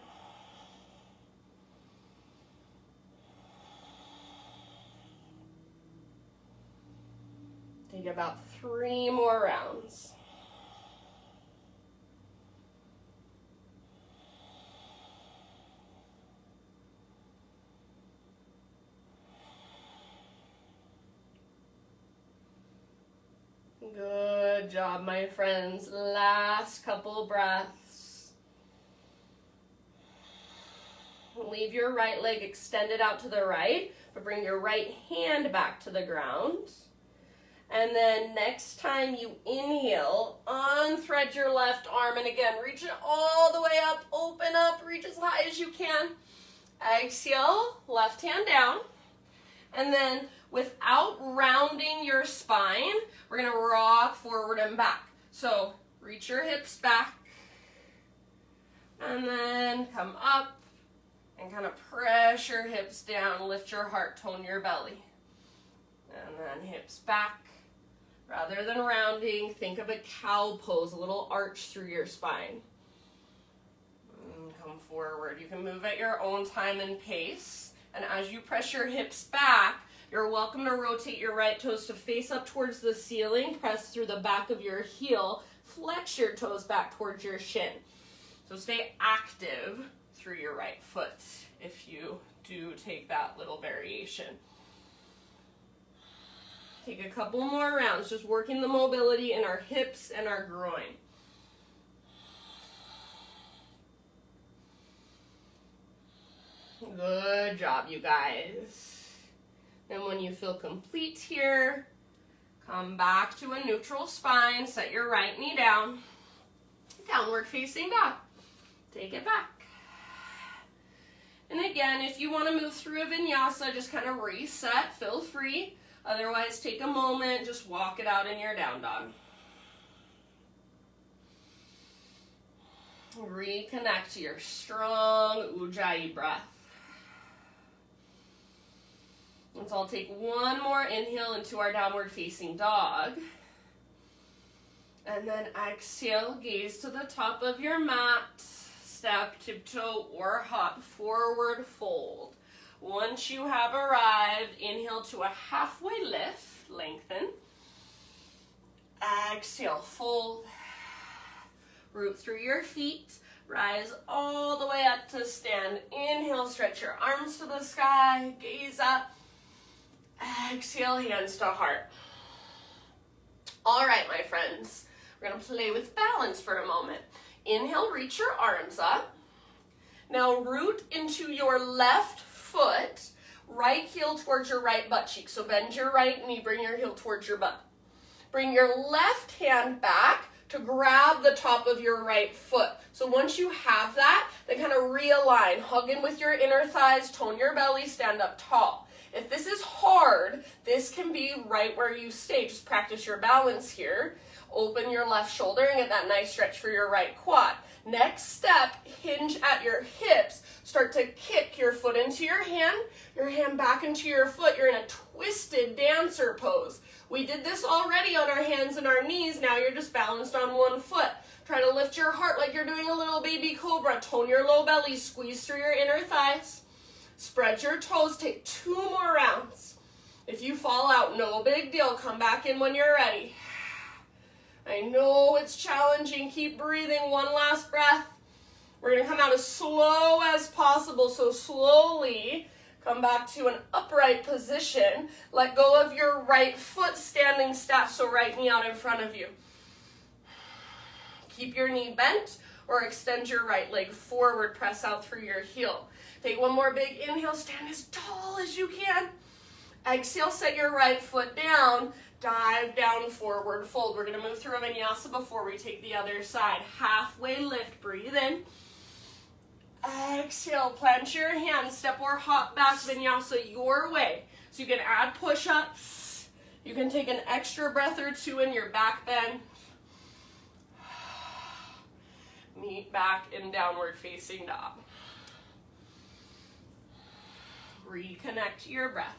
Take about 3 more rounds. Good job, my friends. Last couple breaths. Leave your right leg extended out to the right, but bring your right hand back to the ground. And then next time you inhale, unthread your left arm. And again, reach it all the way up, open up, reach as high as you can. Exhale, left hand down. And then without rounding your spine, we're going to rock forward and back. So reach your hips back. And then come up and kind of press your hips down. Lift your heart, tone your belly. And then hips back. Rather than rounding, think of a cow pose, a little arch through your spine. And come forward. You can move at your own time and pace. And as you press your hips back, you're welcome to rotate your right toes to face up towards the ceiling. Press through the back of your heel. Flex your toes back towards your shin. So stay active through your right foot if you do take that little variation. Take a couple more rounds, just working the mobility in our hips and our groin. Good job, you guys. And when you feel complete here, come back to a neutral spine, set your right knee down, downward facing dog. Take it back. And again, if you want to move through a vinyasa, just kind of reset, feel free. Otherwise, take a moment, just walk it out in your down dog. Reconnect to your strong Ujjayi breath. Let's all take one more inhale into our downward facing dog. And then exhale, gaze to the top of your mat. Step, tiptoe, or hop, forward fold. Once you have arrived, inhale to a halfway lift, lengthen. Exhale, fold. Root through your feet. Rise all the way up to stand. Inhale, stretch your arms to the sky. Gaze up. Exhale, hands to heart. All right, my friends. We're going to play with balance for a moment. Inhale, reach your arms up. Now root into your left foot. Right heel towards your right butt cheek. So bend your right knee, bring your heel towards your butt. Bring your left hand back to grab the top of your right foot. So once you have that, then kind of realign. Hug in with your inner thighs, tone your belly, stand up tall. If this is hard, this can be right where you stay. Just practice your balance here. Open your left shoulder and get that nice stretch for your right quad. Next step, hinge at your hips. Start to kick your foot into your hand back into your foot. You're in a twisted dancer pose. We did this already on our hands and our knees. Now you're just balanced on one foot. Try to lift your heart like you're doing a little baby cobra. Tone your low belly. Squeeze through your inner thighs. Spread your toes. Take 2 more rounds. If you fall out, no big deal. Come back in when you're ready. I know it's challenging. Keep breathing. One last breath. We're going to come out as slow as possible. So slowly come back to an upright position. Let go of your right foot, standing staff, so right knee out in front of you. Keep your knee bent or extend your right leg forward. Press out through your heel. Take one more big inhale. Stand as tall as you can. Exhale, set your right foot down. Dive down, forward fold. We're going to move through a vinyasa before we take the other side. Halfway lift. Breathe in. Exhale, plant your hands, step or hop back, vinyasa your way. So you can add push-ups. You can take an extra breath or 2 in your back bend. Meet back in downward facing dog. Reconnect to your breath.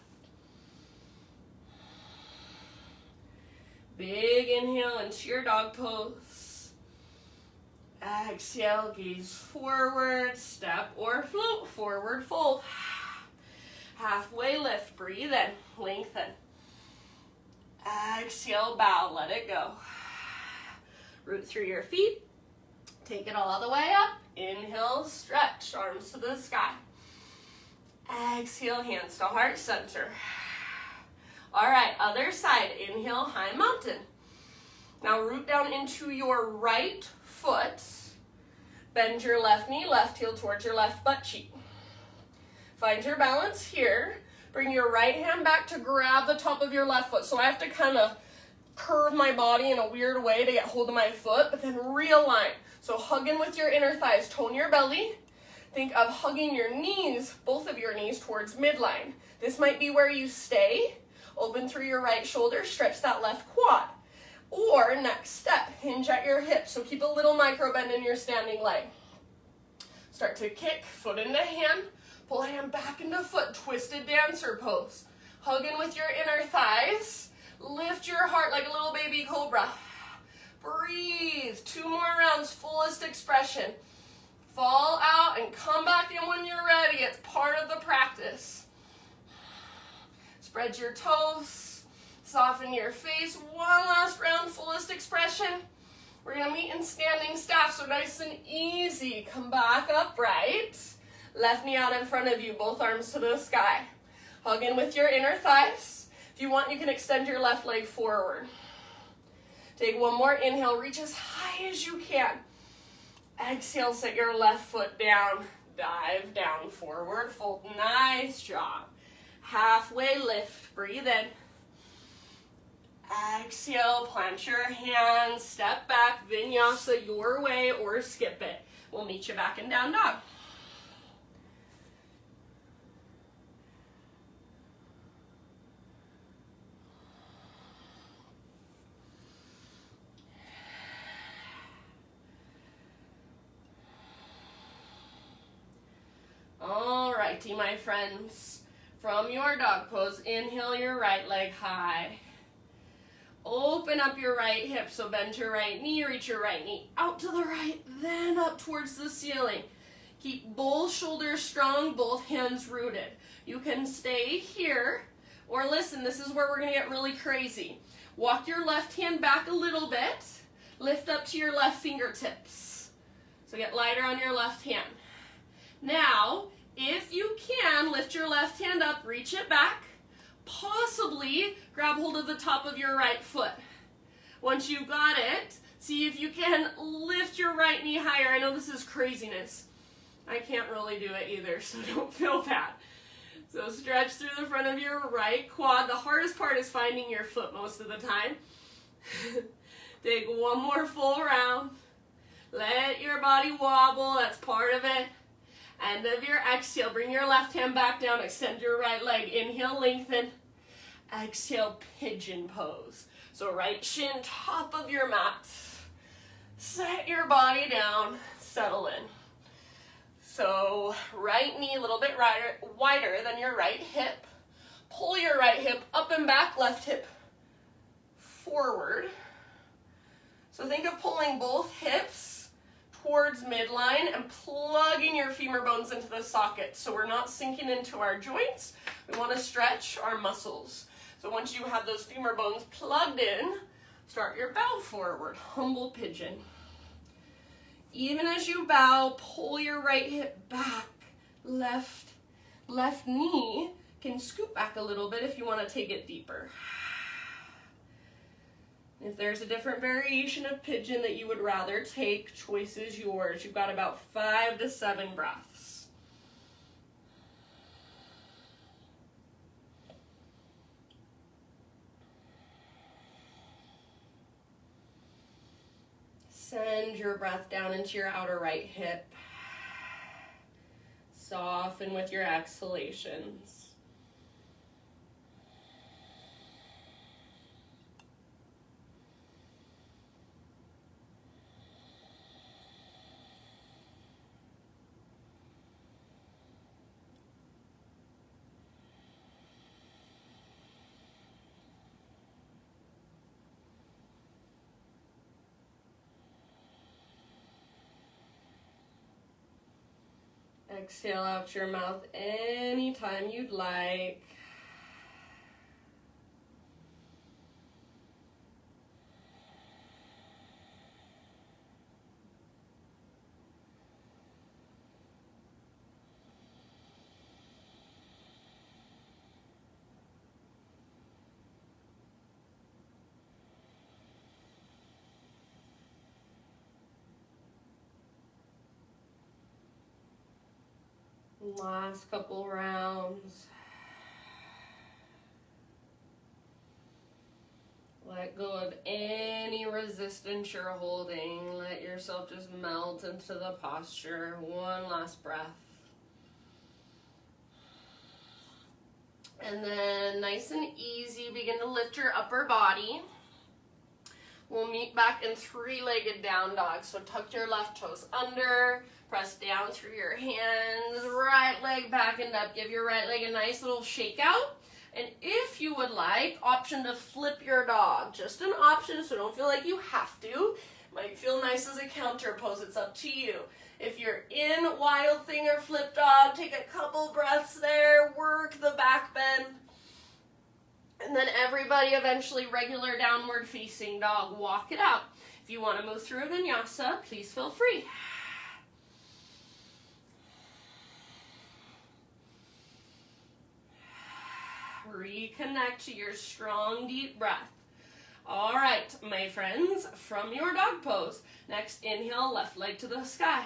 Big inhale into your dog pose. Exhale, gaze forward, step or float, forward fold. Halfway lift, breathe in, lengthen. Exhale, bow, let it go. Root through your feet, take it all the way up. Inhale, stretch, arms to the sky. Exhale, hands to heart center. All right, other side, inhale, high mountain. Now root down into your right foot. Bend your left knee, left heel towards your left butt cheek. Find your balance here. Bring your right hand back to grab the top of your left foot. So I have to kind of curve my body in a weird way to get hold of my foot, but then realign. So hug in with your inner thighs, tone your belly. Think of hugging your knees, both of your knees towards midline. This might be where you stay. Open through your right shoulder, stretch that left quad. Or next step, hinge at your hips. So keep a little micro bend in your standing leg. Start to kick, foot into hand. Pull hand back into foot, twisted dancer pose. Hug in with your inner thighs. Lift your heart like a little baby cobra. Breathe. 2 more rounds, fullest expression. Fall out and come back in when you're ready. It's part of the practice. Spread your toes, soften your face. One last round, fullest expression. We're going to meet in standing staff, so nice and easy. Come back upright. Left knee out in front of you, both arms to the sky. Hug in with your inner thighs. If you want, you can extend your left leg forward. Take one more inhale, reach as high as you can. Exhale, set your left foot down. Dive down, forward fold. Nice job. Halfway lift, breathe in. Exhale, plant your hands, step back, vinyasa your way or skip it. We'll meet you back in down dog. Alrighty, my friends. From your dog pose, inhale your right leg high. Open up your right hip, so bend your right knee, reach your right knee out to the right, then up towards the ceiling. Keep both shoulders strong, both hands rooted. You can stay here, or listen, this is where we're going to get really crazy. Walk your left hand back a little bit, lift up to your left fingertips. So get lighter on your left hand. Now, if you can, lift your left hand up, reach it back, possibly grab hold of the top of your right foot. Once you've got it, see if you can lift your right knee higher. I know this is craziness. I can't really do it either, so don't feel bad. So stretch through the front of your right quad. The hardest part is finding your foot most of the time. Take one more full round. Let your body wobble, that's part of it. End of your exhale, bring your left hand back down, extend your right leg. Inhale, lengthen. Exhale, pigeon pose. So right shin, top of your mat. Set your body down, settle in. So right knee a little bit wider than your right hip. Pull your right hip up and back, left hip forward. So think of pulling both hips towards midline and plugging your femur bones into the socket. So we're not sinking into our joints. We want to stretch our muscles. So once you have those femur bones plugged in, start your bow forward, humble pigeon. Even as you bow, pull your right hip back. Left knee can scoop back a little bit if you want to take it deeper. If there's a different variation of pigeon that you would rather take, choice is yours. You've got about 5 to 7 breaths. Send your breath down into your outer right hip. Soften with your exhalations. Exhale out your mouth anytime you'd like. Last couple rounds. Let go of any resistance you're holding. Let yourself just melt into the posture. One last breath. And then nice and easy, begin to lift your upper body. We'll meet back in 3-legged down dog. So tuck your left toes under. Press down through your hands, right leg back and up. Give your right leg a nice little shake out. And if you would like, option to flip your dog. Just an option, so don't feel like you have to. Might feel nice as a counter pose, it's up to you. If you're in wild thing or flip dog, take a couple breaths there, work the back bend. And then everybody eventually regular downward facing dog, walk it out. If you want to move through a vinyasa, please feel free. Reconnect to your strong, deep breath. All right, my friends, from your dog pose. Next, inhale, left leg to the sky.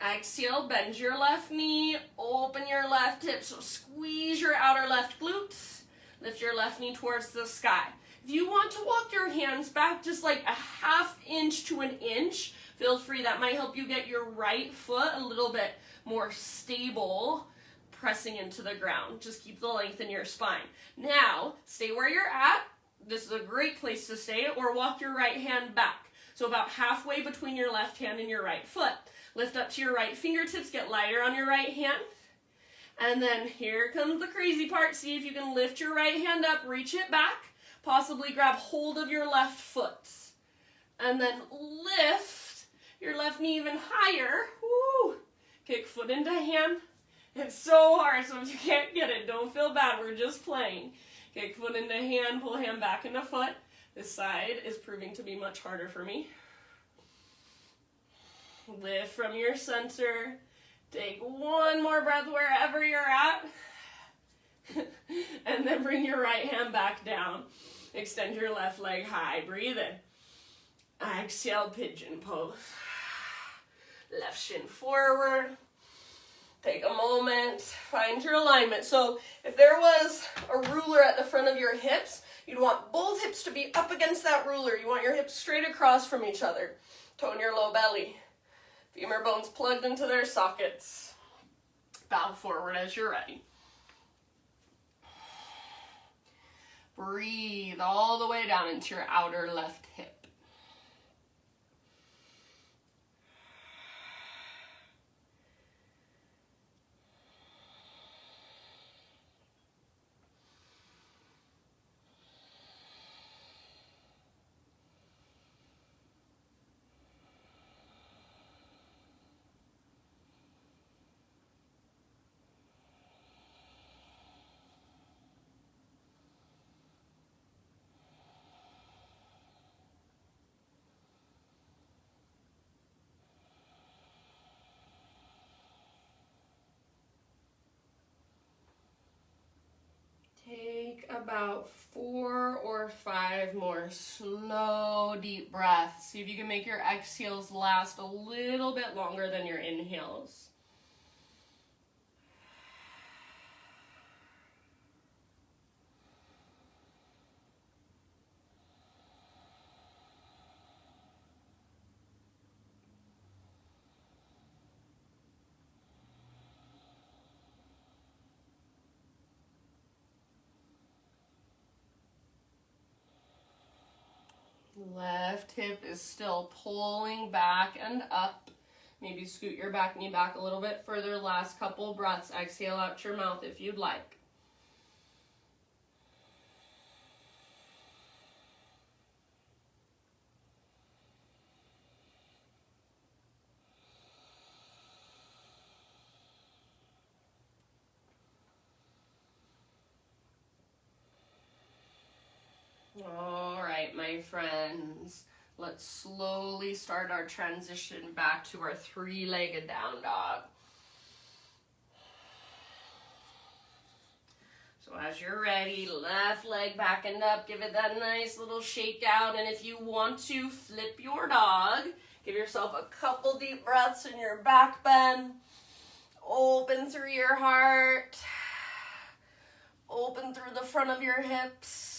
Exhale, bend your left knee, open your left hip, so squeeze your outer left glutes. Lift your left knee towards the sky. If you want to walk your hands back just like a 1/2 inch to 1 inch, feel free. That might help you get your right foot a little bit more stable, pressing into the ground. Just keep the length in your spine. Now, stay where you're at. This is a great place to stay, or walk your right hand back. So about halfway between your left hand and your right foot. Lift up to your right fingertips, get lighter on your right hand. And then here comes the crazy part. See if you can lift your right hand up, reach it back, possibly grab hold of your left foot. And then lift your left knee even higher. Woo! Kick foot into hand. It's so hard, so if you can't get it, don't feel bad. We're just playing. Kick foot into hand, pull hand back into foot. This side is proving to be much harder for me. Lift from your center. Take one more breath wherever you're at. And then bring your right hand back down. Extend your left leg high. Breathe in. Exhale, pigeon pose. Left shin forward. Take a moment. Find your alignment. So if there was a ruler at the front of your hips, you'd want both hips to be up against that ruler. You want your hips straight across from each other. Tone your low belly. Femur bones plugged into their sockets. Bow forward as you're ready. Breathe all the way down into your outer left hip. Take about 4 or 5 more slow, deep breaths. See if you can make your exhales last a little bit longer than your inhales. Left hip is still pulling back and up. Maybe scoot your back knee back a little bit further. Last couple breaths. Exhale out your mouth if you'd like. All right, my friends, let's slowly start our transition back to our 3-legged down dog. So as you're ready, left leg back and up, give it that nice little shake out. And if you want to flip your dog, give yourself a couple deep breaths in your back bend. Open through your heart. Open through the front of your hips.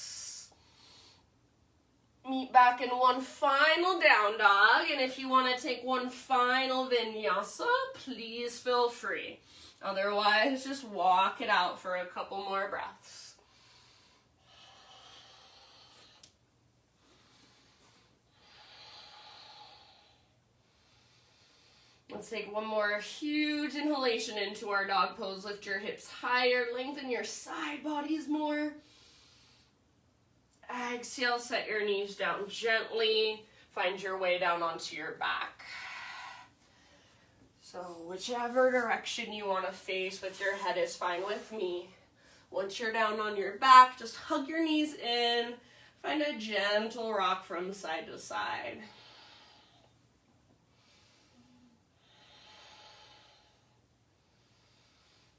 Meet back in one final down dog, and if you want to take one final vinyasa, please feel free. Otherwise, just walk it out for a couple more breaths. Let's take one more huge inhalation into our dog pose. Lift your hips higher, lengthen your side bodies more. Exhale, set your knees down gently. Find your way down onto your back. So whichever direction you want to face with your head is fine with me. Once you're down on your back, just hug your knees in. Find a gentle rock from side to side.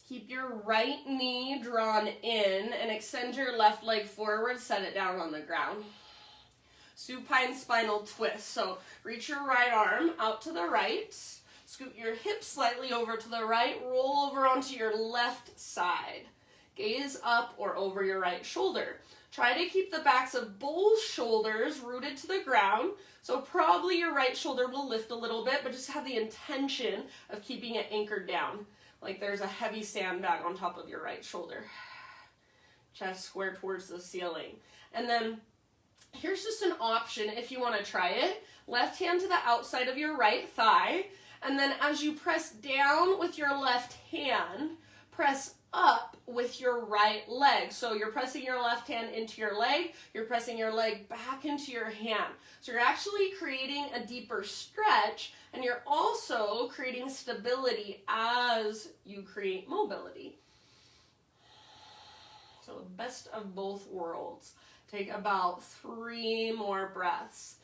Keep your right knee drawn in and extend your left leg forward, set it down on the ground. Supine spinal twist. So reach your right arm out to the right, scoot your hips slightly over to the right, roll over onto your left side. Gaze up or over your right shoulder. Try to keep the backs of both shoulders rooted to the ground. So probably your right shoulder will lift a little bit, but just have the intention of keeping it anchored down. Like there's a heavy sandbag on top of your right shoulder. Chest square towards the ceiling. And then here's just an option if you want to try it. Left hand to the outside of your right thigh. And then as you press down with your left hand, press up with your right leg. So you're pressing your left hand into your leg, you're pressing your leg back into your hand. So you're actually creating a deeper stretch, and you're also creating stability as you create mobility. So the best of both worlds. Take about 3 more breaths.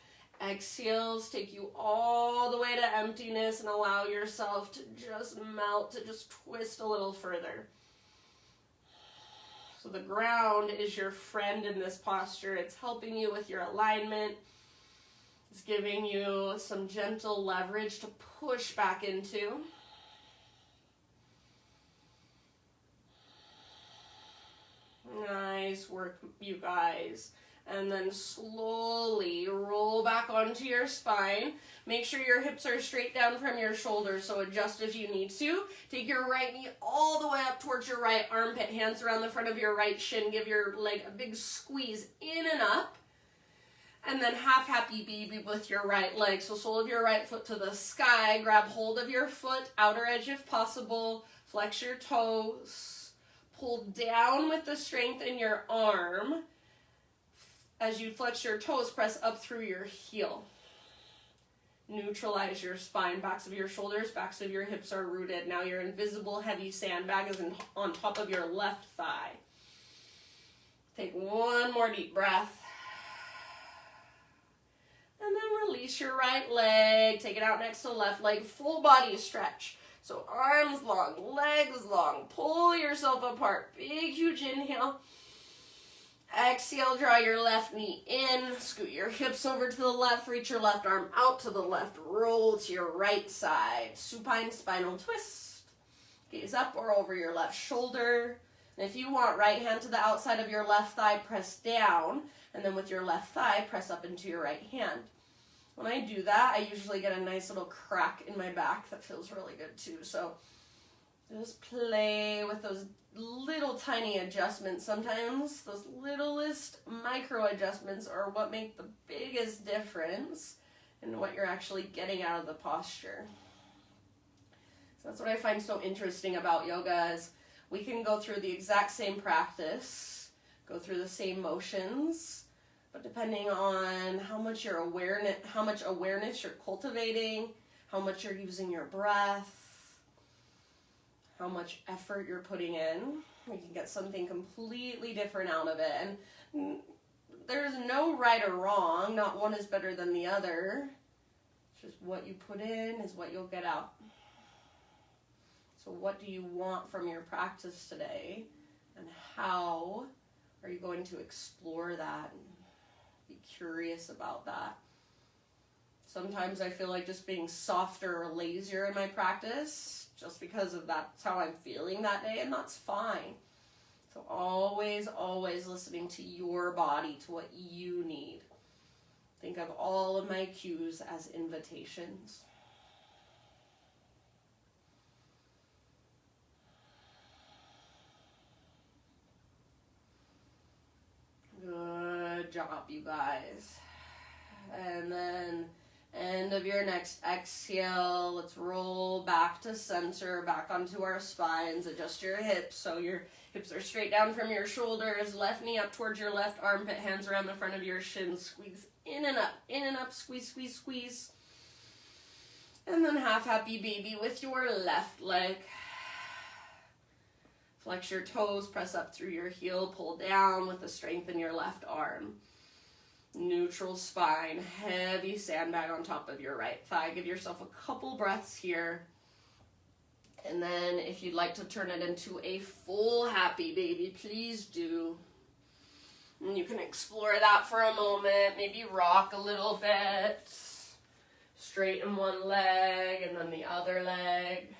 Exhales take you all the way to emptiness and allow yourself to just melt, to just twist a little further. So the ground is your friend in this posture. It's helping you with your alignment. It's giving you some gentle leverage to push back into. Nice work, you guys. And then slowly roll back onto your spine. Make sure your hips are straight down from your shoulders, so adjust if you need to. Take your right knee all the way up towards your right armpit, hands around the front of your right shin. Give your leg a big squeeze in and up. And then half happy baby with your right leg. So sole of your right foot to the sky. Grab hold of your foot, outer edge if possible. Flex your toes. Pull down with the strength in your arm. As you flex your toes, press up through your heel. Neutralize your spine. Backs of your shoulders, backs of your hips are rooted. Now your invisible heavy sandbag is on top of your left thigh. Take one more deep breath. And then release your right leg. Take it out next to the left leg. Full body stretch. So arms long, legs long. Pull yourself apart. Big, huge inhale. Exhale, draw your left knee in, scoot your hips over to the left, reach your left arm out to the left, roll to your right side, supine spinal twist. Gaze up or over your left shoulder. And if you want, right hand to the outside of your left thigh, press down, and then with your left thigh, press up into your right hand. When I do that, I usually get a nice little crack in my back that feels really good too. So just play with those little tiny adjustments. Sometimes those littlest micro adjustments are what make the biggest difference in what you're actually getting out of the posture. So that's what I find so interesting about yoga is we can go through the exact same practice, go through the same motions, but depending on how much awareness you're cultivating, how much you're using your breath, how much effort you're putting in, we can get something completely different out of it. And there's no right or wrong. Not one is better than the other. It's just what you put in is what you'll get out. So what do you want from your practice today? And how are you going to explore that and be curious about that? Sometimes I feel like just being softer or lazier in my practice, just because of that's how I'm feeling that day, and that's fine. So always, always listening to your body, to what you need. Think of all of my cues as invitations. Good job, you guys. And then end of your next exhale, let's roll back to center, back onto our spines. Adjust your hips so your hips are straight down from your shoulders. Left knee up towards your left armpit, hands around the front of your shins. Squeeze in and up, squeeze, squeeze, squeeze. And then half happy baby with your left leg. Flex your toes, press up through your heel, pull down with the strength in your left arm. Neutral spine, heavy sandbag on top of your right thigh. Give yourself a couple breaths here. And then if you'd like to turn it into a full happy baby, please do. And you can explore that for a moment. Maybe rock a little bit. Straighten one leg and then the other leg.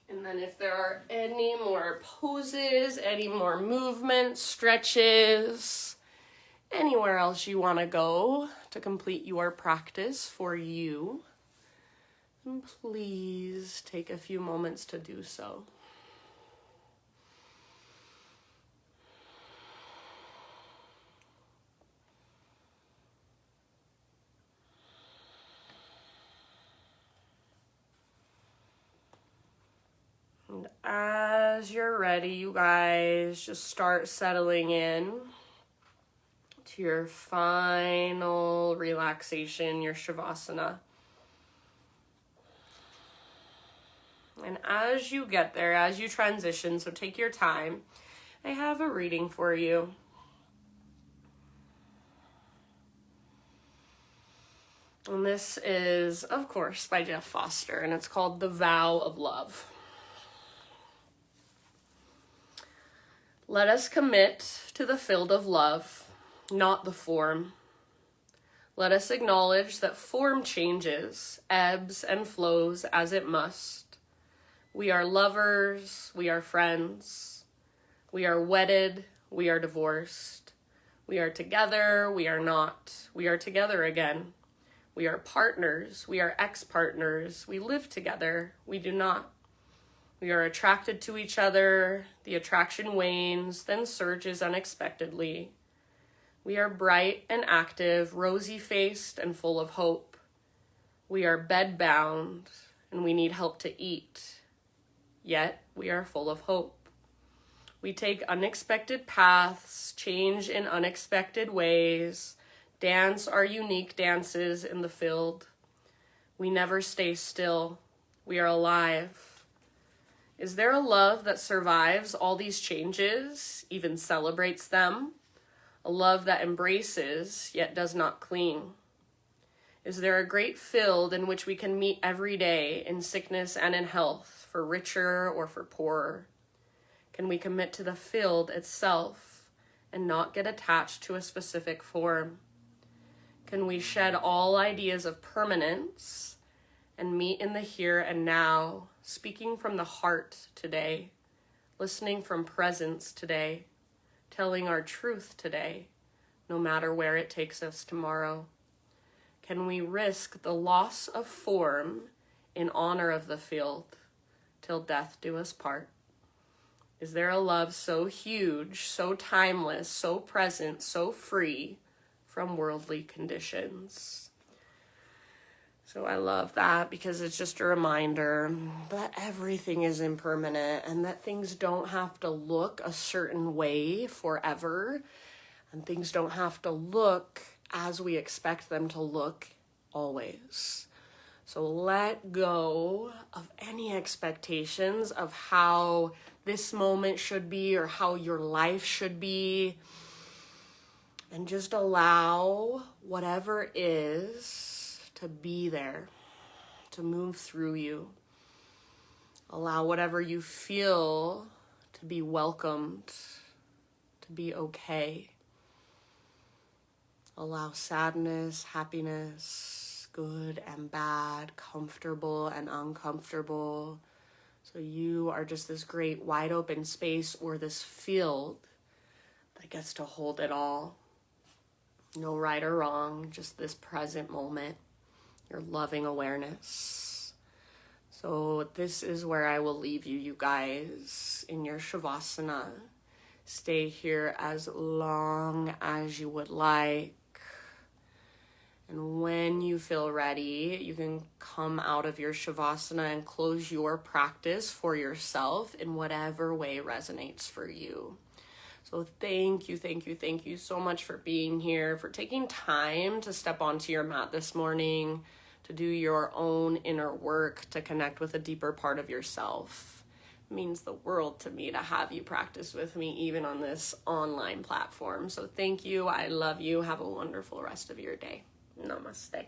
And then if there are any more poses, any more movements, stretches, anywhere else you want to go to complete your practice for you, then please take a few moments to do so. And as you're ready, you guys, just start settling in to your final relaxation, your Shavasana. And as you get there, as you transition, so take your time, I have a reading for you. And this is, of course, by Jeff Foster, and it's called The Vow of Love. Let us commit to the field of love, not the form. Let us acknowledge that form changes, ebbs and flows as it must. We are lovers, we are friends. We are wedded, we are divorced. We are together, we are not. We are together again. We are partners, we are ex-partners, we live together, we do not. We are attracted to each other, the attraction wanes, then surges unexpectedly. We are bright and active, rosy-faced and full of hope. We are bed-bound, and we need help to eat. Yet, we are full of hope. We take unexpected paths, change in unexpected ways, dance our unique dances in the field. We never stay still. We are alive. Is there a love that survives all these changes, even celebrates them? A love that embraces, yet does not cling? Is there a great field in which we can meet every day, in sickness and in health, for richer or for poorer? Can we commit to the field itself and not get attached to a specific form? Can we shed all ideas of permanence and meet in the here and now, speaking from the heart today, listening from presence today, telling our truth today, no matter where it takes us tomorrow? Can we risk the loss of form in honor of the field, till death do us part? Is there a love so huge, so timeless, so present, so free from worldly conditions? So I love that because it's just a reminder that everything is impermanent and that things don't have to look a certain way forever, and things don't have to look as we expect them to look always. So let go of any expectations of how this moment should be or how your life should be, and just allow whatever is to be there, to move through you. Allow whatever you feel to be welcomed, to be okay. Allow sadness, happiness, good and bad, comfortable and uncomfortable. So you are just this great wide open space, or this field that gets to hold it all. No right or wrong, just this present moment, your loving awareness. So this is where I will leave you, you guys, in your Shavasana. Stay here as long as you would like. And when you feel ready, you can come out of your Shavasana and close your practice for yourself in whatever way resonates for you. So thank you so much for being here, for taking time to step onto your mat this morning, to do your own inner work, to connect with a deeper part of yourself. It means the world to me to have you practice with me, even on this online platform. So thank you. I love you. Have a wonderful rest of your day. Namaste.